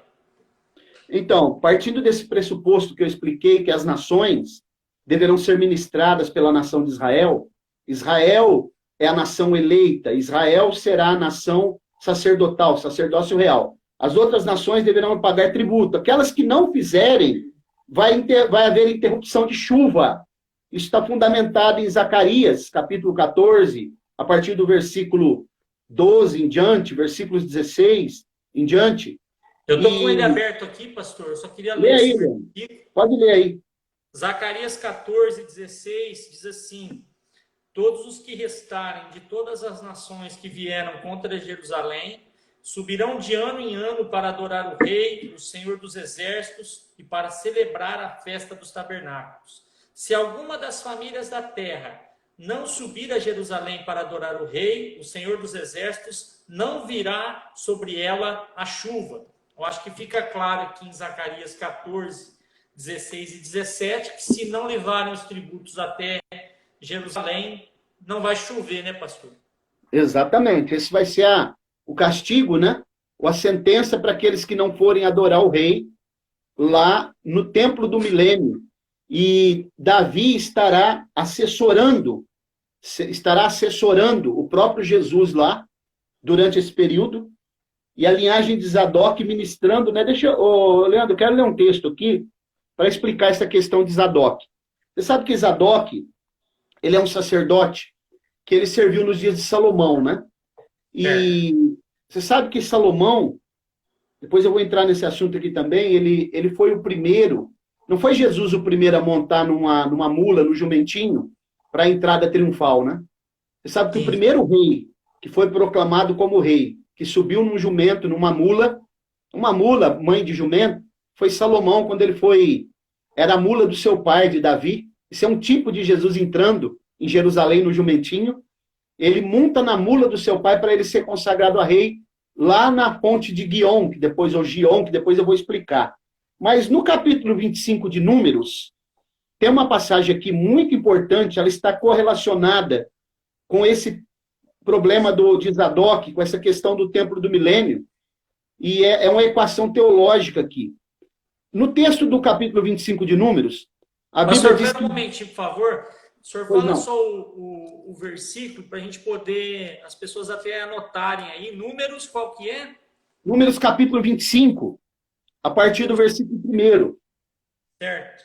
Então, partindo desse pressuposto que eu expliquei, que as nações deverão ser ministradas pela nação de Israel, Israel é a nação eleita, Israel será a nação sacerdotal, sacerdócio real. As outras nações deverão pagar tributo. Aquelas que não fizerem, vai haver interrupção de chuva. Isso está fundamentado em Zacarias, capítulo 14, a partir do versículo 12 em diante, versículos 16 em diante. Eu estou com ele aberto aqui, pastor, eu só queria ler aí, esse versículo. Pode ler aí. Zacarias 14, 16, diz assim: todos os que restarem de todas as nações que vieram contra Jerusalém subirão de ano em ano para adorar o Rei, o Senhor dos Exércitos, e para celebrar a festa dos tabernáculos. Se alguma das famílias da terra não subir a Jerusalém para adorar o Rei, o Senhor dos Exércitos, não virá sobre ela a chuva. Eu acho que fica claro aqui em Zacarias 14, 16 e 17, que se não levarem os tributos até Jerusalém, não vai chover, né, pastor? Exatamente. Esse vai ser o castigo, né? Ou a sentença para aqueles que não forem adorar o rei lá no templo do milênio. E Davi estará assessorando o próprio Jesus lá durante esse período. E a linhagem de Zadok ministrando, né? Leandro, eu quero ler um texto aqui para explicar essa questão de Zadok. Você sabe que Zadok, ele é um sacerdote que ele serviu nos dias de Salomão, né? E você sabe que Salomão, depois eu vou entrar nesse assunto aqui também, ele foi o primeiro, não foi Jesus o primeiro a montar numa mula, no jumentinho, para a entrada triunfal, né? Você sabe que o primeiro rei que foi proclamado como rei, que subiu num jumento, numa mula, uma mula, mãe de jumento, foi Salomão, quando era a mula do seu pai, de Davi. Isso é um tipo de Jesus entrando em Jerusalém no jumentinho. Ele monta na mula do seu pai para ele ser consagrado a rei lá na ponte de Gion, que depois eu vou explicar. Mas no capítulo 25 de Números, tem uma passagem aqui muito importante, ela está correlacionada com esse problema de Zadok, com essa questão do templo do milênio, e é uma equação teológica aqui. No texto do capítulo 25 de Números, a Bíblia diz que... um momentinho, por favor. O senhor fala só o versículo para a gente poder, as pessoas até anotarem aí. Números, qual que é? Números capítulo 25, a partir do versículo 1. Certo.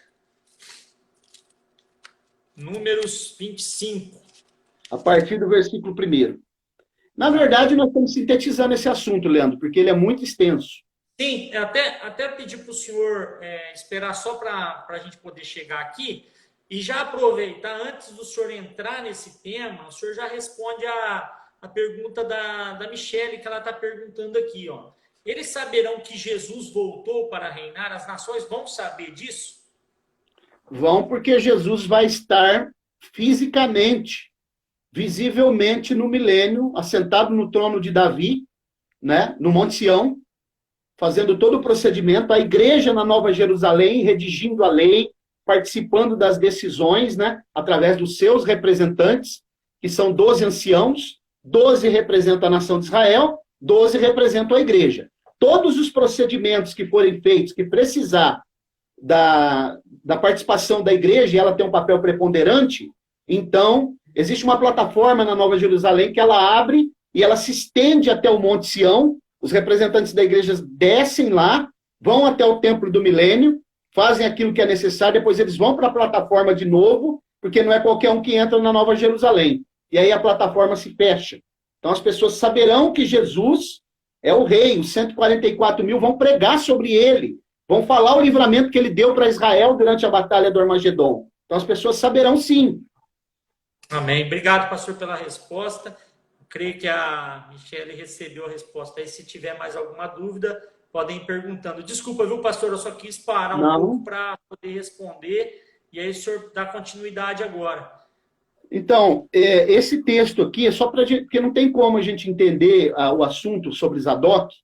Números 25. A partir do versículo 1. Na verdade, nós estamos sintetizando esse assunto, Leandro, porque ele é muito extenso. Sim, até pedir para o senhor esperar só para a gente poder chegar aqui e já aproveitar, antes do senhor entrar nesse tema, o senhor já responde a pergunta da Michele, que ela está perguntando aqui. Ó. Eles saberão que Jesus voltou para reinar? As nações vão saber disso? Vão, porque Jesus vai estar fisicamente, visivelmente no milênio, assentado no trono de Davi, né, no Monte Sião, fazendo todo o procedimento, a igreja na Nova Jerusalém, redigindo a lei, participando das decisões, né, através dos seus representantes, que são 12 anciãos, 12 representam a nação de Israel, 12 representam a igreja. Todos os procedimentos que forem feitos, que precisar da participação da igreja, e ela tem um papel preponderante, então, existe uma plataforma na Nova Jerusalém que ela abre e ela se estende até o Monte Sião. Os representantes da igreja descem lá, vão até o templo do milênio, fazem aquilo que é necessário, depois eles vão para a plataforma de novo, porque não é qualquer um que entra na Nova Jerusalém. E aí a plataforma se fecha. Então as pessoas saberão que Jesus é o rei, os 144 mil vão pregar sobre ele, vão falar o livramento que ele deu para Israel durante a batalha do Armagedon. Então as pessoas saberão sim. Amém. Obrigado, pastor, pela resposta. Eu creio que a Michele recebeu a resposta aí. Se tiver mais alguma dúvida, podem ir perguntando. Desculpa, viu, pastor? Eu só quis parar um pouco para poder responder. E aí o senhor dá continuidade agora. Então, esse texto aqui é só para gente, porque não tem como a gente entender o assunto sobre Zadok,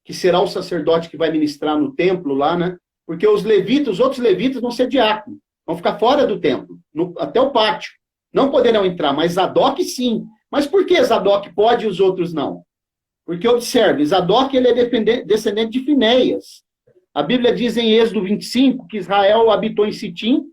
que será o sacerdote que vai ministrar no templo lá, né? Porque os levitas, os outros levitas vão ser diáconos, vão ficar fora do templo, até o pátio. Não poderão entrar, mas Zadok sim. Mas por que Zadok pode e os outros não? Porque, observe, Zadok ele é descendente de Finéias. A Bíblia diz em Êxodo 25 que Israel habitou em Sitim,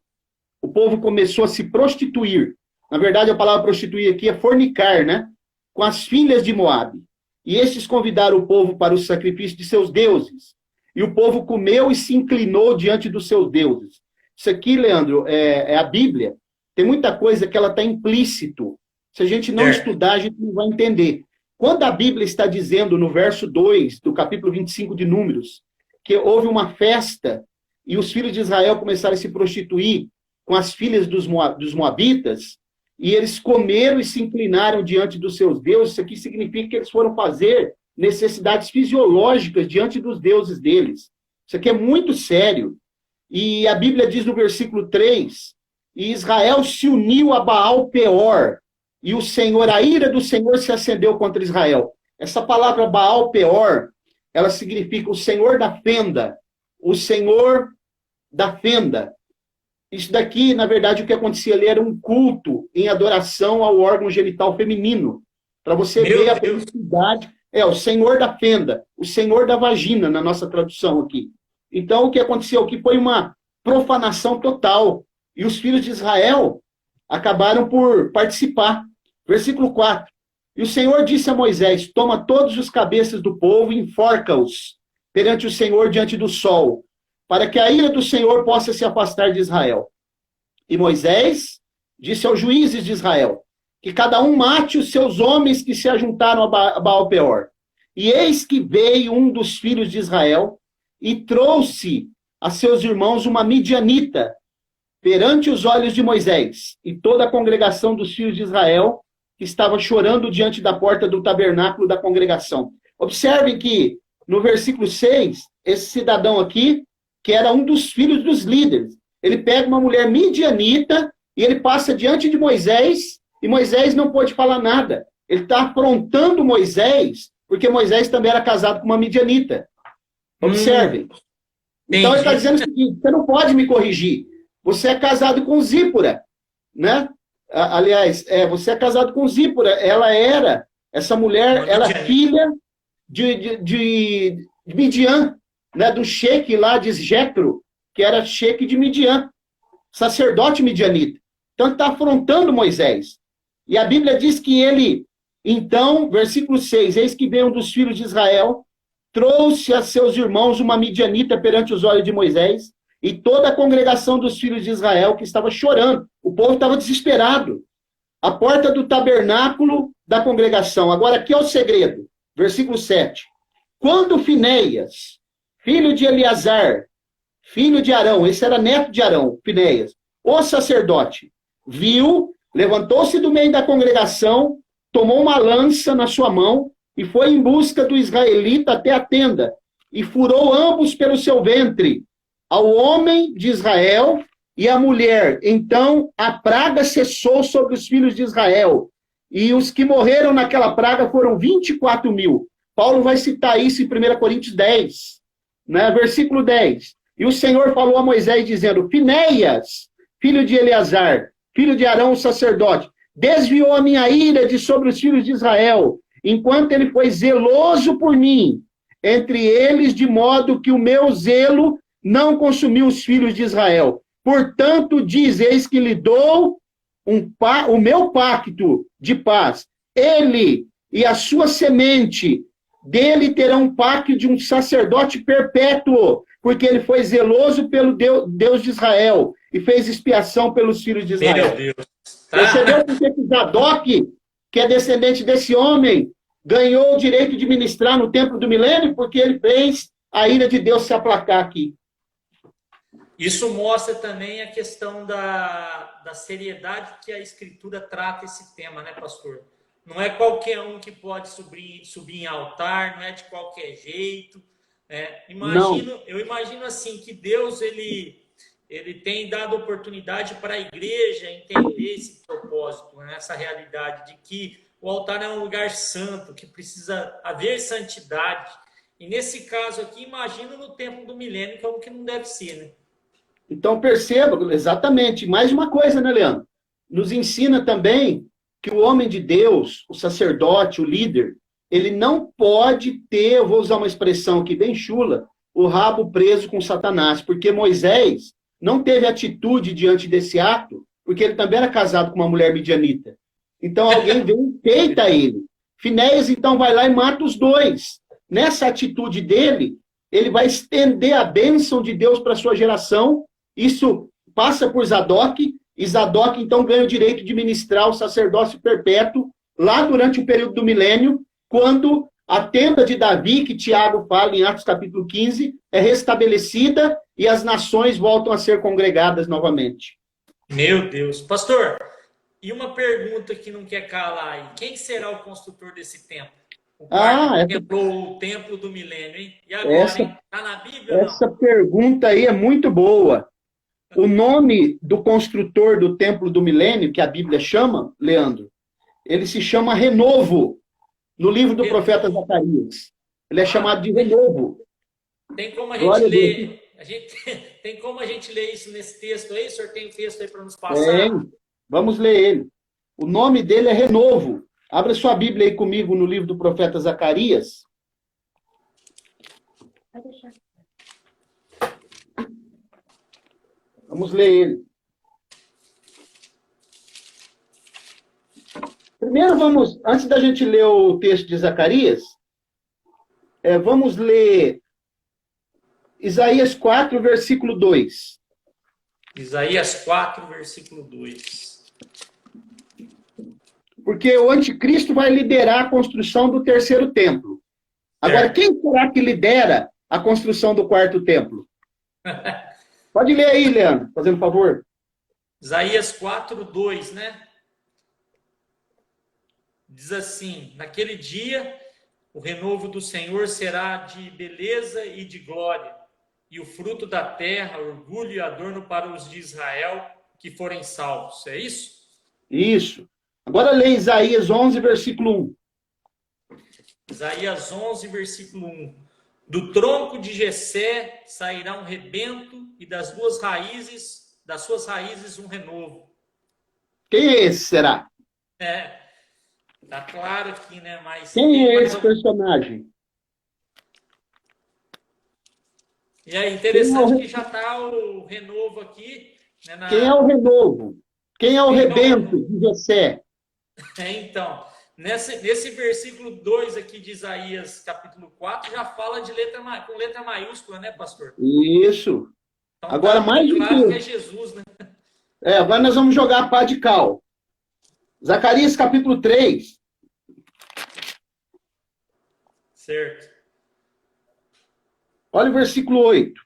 o povo começou a se prostituir. Na verdade, a palavra prostituir aqui é fornicar, né? Com as filhas de Moabe. E estes convidaram o povo para o sacrifício de seus deuses. E o povo comeu e se inclinou diante dos seus deuses. Isso aqui, Leandro, é a Bíblia. Tem muita coisa que ela está implícito. Se a gente não estudar, a gente não vai entender. Quando a Bíblia está dizendo, no verso 2 do capítulo 25 de Números, que houve uma festa e os filhos de Israel começaram a se prostituir com as filhas dos Moabitas, e eles comeram e se inclinaram diante dos seus deuses, isso aqui significa que eles foram fazer necessidades fisiológicas diante dos deuses deles. Isso aqui é muito sério. E a Bíblia diz no versículo 3, e Israel se uniu a Baal Peor, e o Senhor, a ira do Senhor se acendeu contra Israel. Essa palavra Baal Peor, ela significa o Senhor da fenda, o Senhor da fenda. Isso daqui, na verdade, o que acontecia ali era um culto em adoração ao órgão genital feminino. Para você ver a promiscuidade. É, o Senhor da fenda, o Senhor da vagina, na nossa tradução aqui. Então, o que aconteceu aqui foi uma profanação total. E os filhos de Israel acabaram por participar. Versículo 4. E o Senhor disse a Moisés, toma todos os cabeças do povo e enforca-os perante o Senhor diante do sol, para que a ira do Senhor possa se afastar de Israel. E Moisés disse aos juízes de Israel, que cada um mate os seus homens que se ajuntaram a Baal Peor. E eis que veio um dos filhos de Israel e trouxe a seus irmãos uma midianita perante os olhos de Moisés e toda a congregação dos filhos de Israel que estava chorando diante da porta do tabernáculo da congregação. Observem que no versículo 6, esse cidadão aqui, que era um dos filhos dos líderes, ele pega uma mulher midianita e ele passa diante de Moisés e Moisés não pôde falar nada. Ele está afrontando Moisés, porque Moisés também era casado com uma midianita. Observem. Então ele está dizendo o seguinte, você não pode me corrigir. Você é casado com Zípora, né? Aliás, você é casado com Zípora. Essa mulher, ela é filha de Midian, né? Do sheik lá de Jetro, que era sheik de Midian, sacerdote midianita. Então ele está afrontando Moisés. E a Bíblia diz que ele, então, versículo 6, eis que veio um dos filhos de Israel, trouxe a seus irmãos uma midianita perante os olhos de Moisés, e toda a congregação dos filhos de Israel que estava chorando. O povo estava desesperado. A porta do tabernáculo da congregação. Agora, aqui é o segredo. Versículo 7. Quando Finéias, filho de Eleazar, filho de Arão, esse era neto de Arão, Finéias, o sacerdote, viu, levantou-se do meio da congregação, tomou uma lança na sua mão e foi em busca do israelita até a tenda e furou ambos pelo seu ventre, ao homem de Israel e à mulher. Então a praga cessou sobre os filhos de Israel, e os que morreram naquela praga foram 24 mil. Paulo vai citar isso em 1 Coríntios 10, né? Versículo 10. E o Senhor falou a Moisés, dizendo, Finéias, filho de Eleazar, filho de Arão, o sacerdote, desviou a minha ira de sobre os filhos de Israel, enquanto ele foi zeloso por mim, entre eles, de modo que o meu zelo não consumiu os filhos de Israel. Portanto, diz, eis que lhe dou o meu pacto de paz. Ele e a sua semente dele terá um pacto de um sacerdote perpétuo, porque ele foi zeloso pelo Deus de Israel e fez expiação pelos filhos de Meu Israel. Deus. Percebeu Tá? por que Zadok, que é descendente desse homem, ganhou o direito de ministrar no templo do milênio? Porque ele fez a ira de Deus se aplacar aqui. Isso mostra também a questão da seriedade que a Escritura trata esse tema, né, pastor? Não é qualquer um que pode subir em altar, não é de qualquer jeito. Né? Eu imagino assim que Deus ele tem dado oportunidade para a igreja entender esse propósito, né? Essa realidade de que o altar é um lugar santo, que precisa haver santidade. E nesse caso aqui, imagino no tempo do milênio, como que não deve ser, né? Então, perceba, exatamente. Mais uma coisa, né, Leandro? Nos ensina também que o homem de Deus, o sacerdote, o líder, ele não pode ter, eu vou usar uma expressão aqui bem chula, o rabo preso com Satanás, porque Moisés não teve atitude diante desse ato, porque ele também era casado com uma mulher midianita. Então, alguém vem e peita ele. Finéias, então, vai lá e mata os dois. Nessa atitude dele, ele vai estender a bênção de Deus para a sua geração. Isso passa por Zadok, e Zadok, então, ganha o direito de ministrar o sacerdócio perpétuo lá durante o período do milênio, quando a tenda de Davi, que Tiago fala em Atos capítulo 15, é restabelecida e as nações voltam a ser congregadas novamente. Meu Deus. Pastor, e uma pergunta que não quer calar aí. Quem será o construtor desse templo? O quarto templo, o templo do milênio, hein? E agora, hein? Tá na Bíblia ou não? Essa pergunta aí é muito boa. O nome do construtor do templo do milênio, que a Bíblia chama, Leandro, ele se chama Renovo, no livro do profeta Zacarias. Ele é chamado de Renovo. Tem como a gente ler? Tem como a gente ler isso nesse texto aí? O senhor tem um texto aí para nos passar? Vamos ler ele. O nome dele é Renovo. Abra sua Bíblia aí comigo no livro do profeta Zacarias. Vai deixar. Vamos ler ele. Primeiro antes da gente ler o texto de Zacarias, vamos ler Isaías 4, versículo 2. Isaías 4, versículo 2. Porque o anticristo vai liderar a construção do terceiro templo. Agora, quem será que lidera a construção do quarto templo? Pode ler aí, Leandro, fazendo favor. Isaías 4, 2, né? Diz assim: naquele dia, o renovo do Senhor será de beleza e de glória, e o fruto da terra, orgulho e adorno para os de Israel que forem salvos. É isso? Isso. Agora lê Isaías 11, versículo 1. Isaías 11, versículo 1. Do tronco de Jessé sairá um rebento, e das suas raízes um renovo. Quem é esse, será? Tá claro aqui, né? Mas quem é esse personagem? E é interessante que já está o renovo aqui. Né, Quem é o renovo? Quem é o rebento de Jessé? Então, nesse versículo 2 aqui de Isaías, capítulo 4, já fala de com letra maiúscula, né, pastor? Isso. Então, agora, mais claro que é Jesus, né? Agora nós vamos jogar a pá de cal. Zacarias, capítulo 3. Certo. Olha o versículo 8.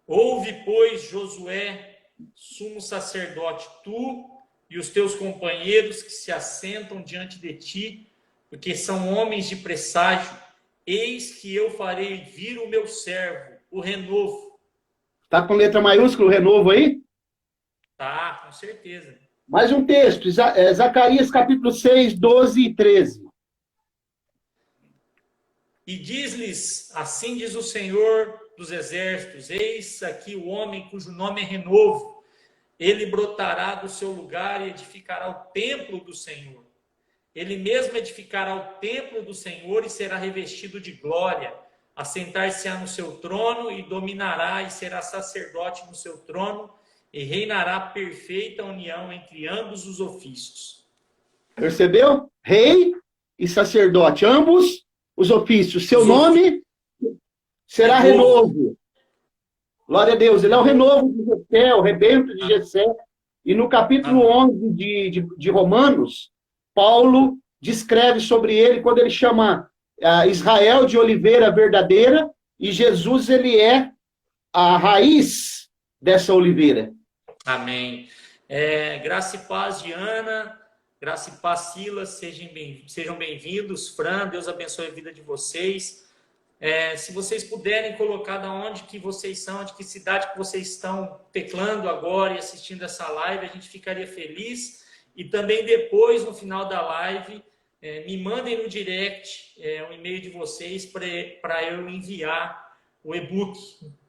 Ouve, pois, Josué, sumo sacerdote, tu e os teus companheiros que se assentam diante de ti, porque são homens de presságio, eis que eu farei vir o meu servo, o renovo. Tá com letra maiúscula o renovo aí? Tá, com certeza. Mais um texto, Zacarias capítulo 6, 12 e 13. E diz-lhes, assim diz o Senhor dos exércitos, eis aqui o homem cujo nome é Renovo, ele brotará do seu lugar e edificará o templo do Senhor. Ele mesmo edificará o templo do Senhor e será revestido de glória, assentar-se-á no seu trono e dominará e será sacerdote no seu trono e reinará perfeita união entre ambos os ofícios. Percebeu? Rei e sacerdote, ambos os ofícios. Seu nome será renovo. Glória a Deus. Ele é o renovo de Jessé, o rebento de Jessé. E no capítulo 11 de Romanos, Paulo descreve sobre ele quando ele chama Israel de oliveira verdadeira, e Jesus, ele é a raiz dessa oliveira. Amém. Graça e paz, Diana. Graça e paz, Silas. Sejam bem-vindos. Fran, Deus abençoe a vida de vocês. Se vocês puderem colocar de onde que vocês são, de que cidade que vocês estão teclando agora e assistindo essa live, a gente ficaria feliz. E também depois, no final da live, me mandem no direct o e-mail de vocês para eu enviar o e-book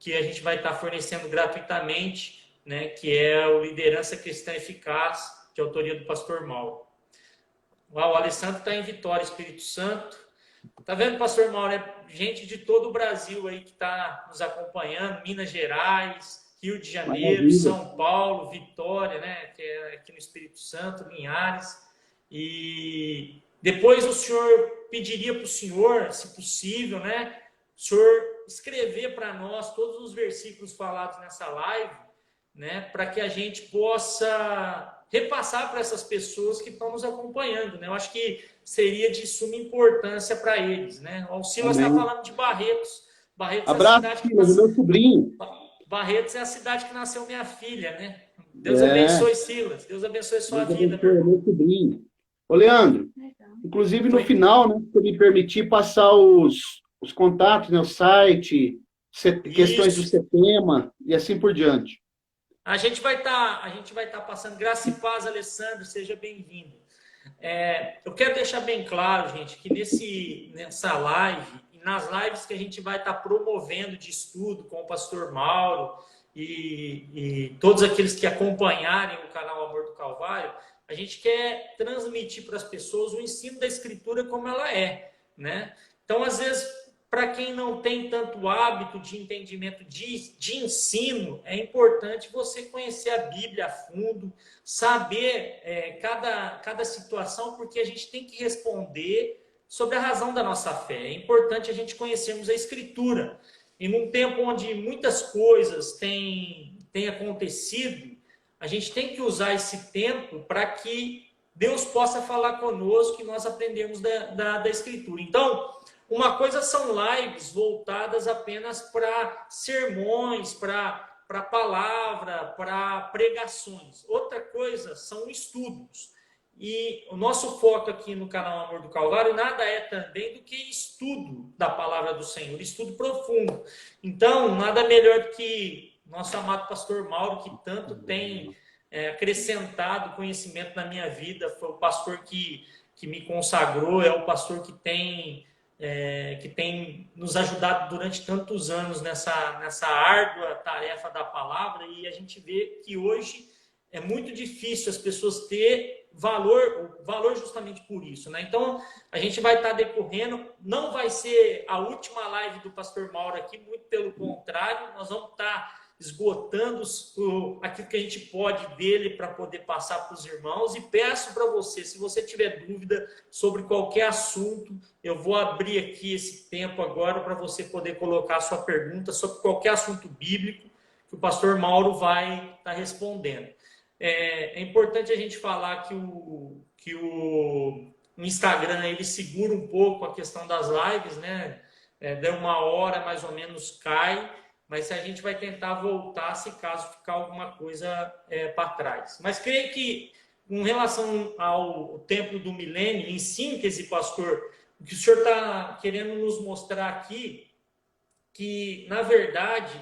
que a gente vai estar fornecendo gratuitamente, né, que é o Liderança Cristã Eficaz, de autoria do pastor Mauro. O Alessandro está em Vitória, Espírito Santo. Tá vendo, pastor Mauro? É gente de todo o Brasil aí que está nos acompanhando, Minas Gerais, Rio de Janeiro, Maravilha. São Paulo, Vitória, né, que é aqui no Espírito Santo, Linhares. E depois o senhor pediria para o senhor, se possível, né, o senhor escrever para nós todos os versículos falados nessa live, né, para que a gente possa repassar para essas pessoas que estão nos acompanhando, né? Eu acho que seria de suma importância para eles, né? O Silas está falando de Barretos. Barretos Abraço, é a cidade que Silas, meu sobrinho. Barretos é a cidade que nasceu minha filha, né? Deus abençoe, Silas. Deus abençoe sua vida, meu irmão. Meu sobrinho. Ô, Leandro, inclusive no final, né, se me permitir passar os contatos, né, o site, questões do CETEMA e assim por diante. A gente vai estar passando. Graça e paz, Alessandro, seja bem-vindo. Eu quero deixar bem claro, gente, que nessa live, e nas lives que a gente vai estar promovendo de estudo com o pastor Mauro e todos aqueles que acompanharem o canal Amor do Calvário, a gente quer transmitir para as pessoas o ensino da Escritura como ela é, né? Então, às vezes, para quem não tem tanto hábito de entendimento de ensino, é importante você conhecer a Bíblia a fundo, saber cada situação, porque a gente tem que responder sobre a razão da nossa fé. É importante a gente conhecermos a Escritura. E num tempo onde muitas coisas têm acontecido, a gente tem que usar esse tempo para que Deus possa falar conosco e nós aprendermos da Escritura. Então, uma coisa são lives voltadas apenas para sermões, para palavra, para pregações. Outra coisa são estudos. E o nosso foco aqui no canal Amor do Calvário nada é também do que estudo da palavra do Senhor, estudo profundo. Então, nada melhor do que nosso amado pastor Mauro, que tanto tem acrescentado conhecimento na minha vida. Foi o pastor que me consagrou, é o pastor que tem nos ajudado durante tantos anos nessa árdua tarefa da palavra, e a gente vê que hoje é muito difícil as pessoas ter valor justamente por isso, né? Então, a gente vai estar decorrendo, não vai ser a última live do pastor Mauro aqui, muito pelo contrário, nós vamos estar esgotando aquilo que a gente pode dele para poder passar para os irmãos. E peço para você, se você tiver dúvida sobre qualquer assunto, eu vou abrir aqui esse tempo agora para você poder colocar a sua pergunta sobre qualquer assunto bíblico que o pastor Mauro vai estar respondendo. É importante a gente falar que o Instagram ele segura um pouco a questão das lives, né? Deu 1 hora mais ou menos, cai. Mas a gente vai tentar voltar se caso ficar alguma coisa para trás. Mas creio que, com relação ao Templo do Milênio, em síntese, pastor, o que o senhor está querendo nos mostrar aqui, que, na verdade,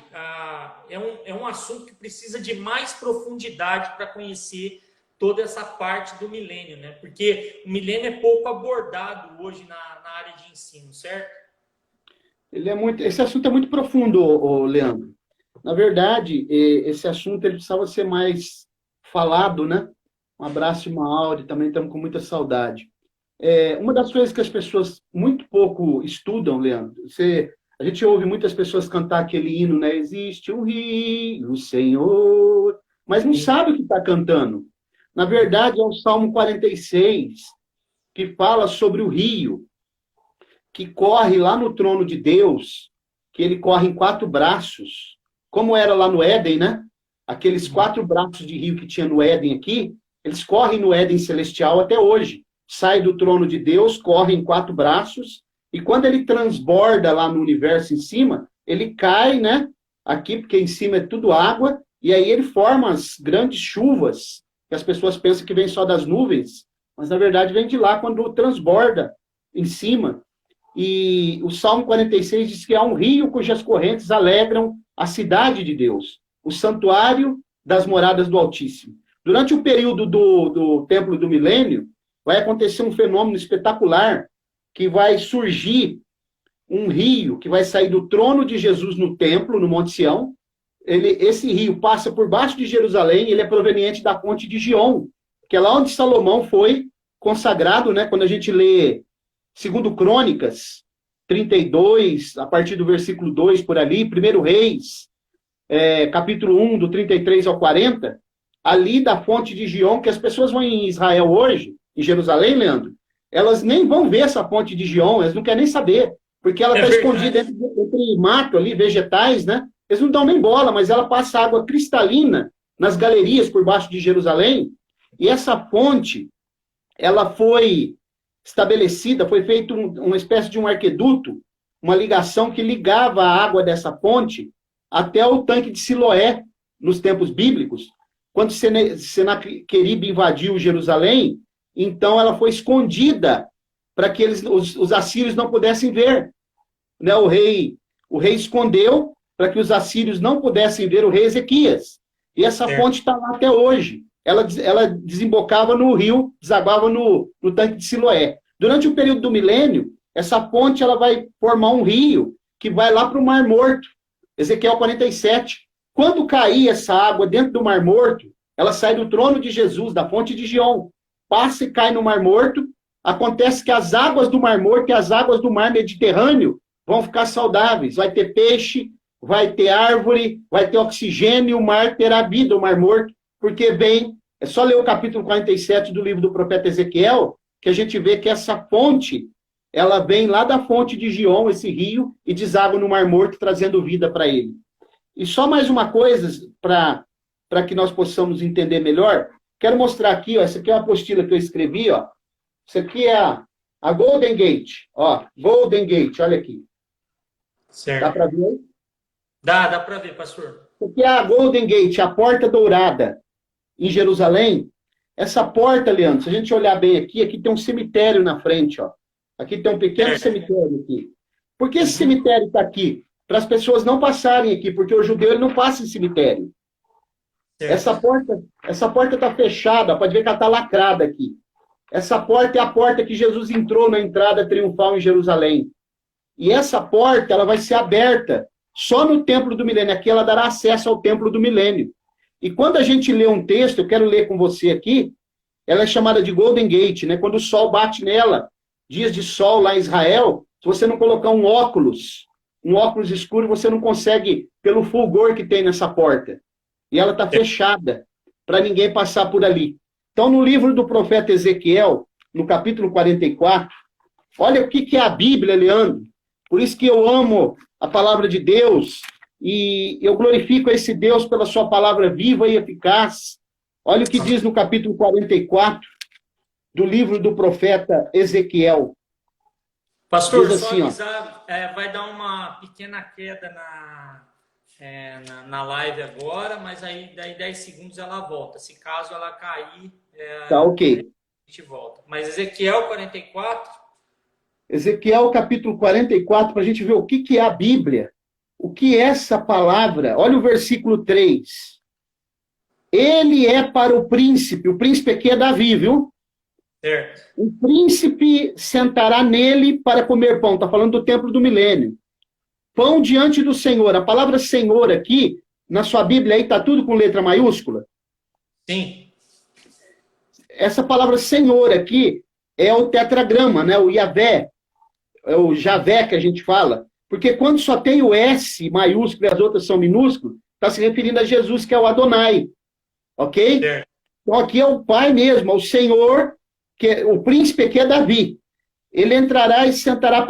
é um assunto que precisa de mais profundidade para conhecer toda essa parte do milênio, né? Porque o milênio é pouco abordado hoje na área de ensino, certo? Esse assunto é muito profundo, Leandro. Na verdade, esse assunto ele precisava ser mais falado, né? Um abraço e uma áurea, também estamos com muita saudade. Uma das coisas que as pessoas muito pouco estudam, Leandro, a gente ouve muitas pessoas cantar aquele hino, né? Existe um rio, Senhor, mas não sabe o que está cantando. Na verdade, é o Salmo 46, que fala sobre o rio que corre lá no trono de Deus, que ele corre em 4 braços, como era lá no Éden, né? Aqueles 4 braços de rio que tinha no Éden aqui, eles correm no Éden celestial até hoje. Sai do trono de Deus, corre em 4 braços, e quando ele transborda lá no universo em cima, ele cai, né? Aqui, porque em cima é tudo água, e aí ele forma as grandes chuvas, que as pessoas pensam que vem só das nuvens, mas na verdade vem de lá quando transborda em cima. E o Salmo 46 diz que há um rio cujas correntes alegram a cidade de Deus, o santuário das moradas do Altíssimo. Durante o período do Templo do Milênio, vai acontecer um fenômeno espetacular, que vai surgir um rio que vai sair do trono de Jesus no templo, no Monte Sião. Esse rio passa por baixo de Jerusalém, ele é proveniente da fonte de Gion, que é lá onde Salomão foi consagrado, né? Quando a gente lê 2 Crônicas 32, a partir do versículo 2 por ali, 1 Reis, capítulo 1, do 33 ao 40, ali da fonte de Gion, que as pessoas vão em Israel hoje, em Jerusalém, Leandro, elas nem vão ver essa fonte de Gion, elas não querem nem saber, porque ela está escondida entre mato ali, vegetais, né? Eles não dão nem bola, mas ela passa água cristalina nas galerias por baixo de Jerusalém, e essa fonte, ela foi estabelecida, foi feito uma espécie de um arqueduto, uma ligação que ligava a água dessa fonte até o tanque de Siloé, nos tempos bíblicos. Quando Senaqueribe invadiu Jerusalém, então ela foi escondida para que os assírios não pudessem ver. Né? O rei escondeu para que os assírios não pudessem ver o rei Ezequias. E essa fonte está lá até hoje. Ela desembocava no rio, desaguava no tanque de Siloé. Durante o período do milênio, essa ponte ela vai formar um rio que vai lá para o Mar Morto. Ezequiel 47. Quando cair essa água dentro do Mar Morto, ela sai do trono de Jesus, da fonte de Gion, passa e cai no Mar Morto. Acontece que as águas do Mar Morto e as águas do Mar Mediterrâneo vão ficar saudáveis. Vai ter peixe, vai ter árvore, vai ter oxigênio, e o mar terá vida, o Mar Morto, porque é só ler o capítulo 47 do livro do profeta Ezequiel, que a gente vê que essa fonte, ela vem lá da fonte de Gion, esse rio, e deságua no Mar Morto, trazendo vida para ele. E só mais uma coisa, para que nós possamos entender melhor, quero mostrar aqui, ó, essa aqui é uma apostila que eu escrevi, ó. Isso aqui é a Golden Gate, ó, Golden Gate, olha aqui. Certo. Dá para ver? Dá para ver, pastor. Isso aqui é a Golden Gate, a Porta Dourada, em Jerusalém. Essa porta, Leandro, se a gente olhar bem aqui tem um cemitério na frente, ó. Aqui tem um pequeno cemitério aqui. Por que esse cemitério está aqui? Para as pessoas não passarem aqui, porque o judeu ele não passa em cemitério. Essa porta está fechada, pode ver que ela está lacrada aqui. Essa porta é a porta que Jesus entrou na entrada triunfal em Jerusalém. E essa porta ela vai ser aberta só no Templo do Milênio. Aqui ela dará acesso ao Templo do Milênio. E quando a gente lê um texto, eu quero ler com você aqui, ela é chamada de Golden Gate, né? Quando o sol bate nela, dias de sol lá em Israel, se você não colocar um óculos escuro, você não consegue, pelo fulgor que tem nessa porta. E ela está fechada, para ninguém passar por ali. Então, no livro do profeta Ezequiel, no capítulo 44, olha o que é a Bíblia, Leandro. Por isso que eu amo a palavra de Deus, e eu glorifico esse Deus pela sua palavra viva e eficaz. Olha o que diz no capítulo 44 do livro do profeta Ezequiel. Pastor, assim, só avisar, vai dar uma pequena queda na live agora, mas aí daí 10 segundos ela volta. Se caso ela cair, tá ok. A gente volta. Mas Ezequiel 44? Ezequiel capítulo 44, para a gente ver o que é a Bíblia. O que é essa palavra? Olha o versículo 3. Ele é para o príncipe aqui é Davi, viu? Certo. O príncipe sentará nele para comer pão. Está falando do templo do milênio. Pão diante do Senhor. A palavra Senhor aqui, na sua Bíblia aí, está tudo com letra maiúscula? Sim. Essa palavra Senhor aqui é o tetragrama, né? O Yavé. É o Javé que a gente fala. Porque quando só tem o S maiúsculo e as outras são minúsculas, está se referindo a Jesus, que é o Adonai. Ok? Certo. Então aqui é o Pai mesmo, é o Senhor o príncipe aqui é Davi. Ele entrará e sentará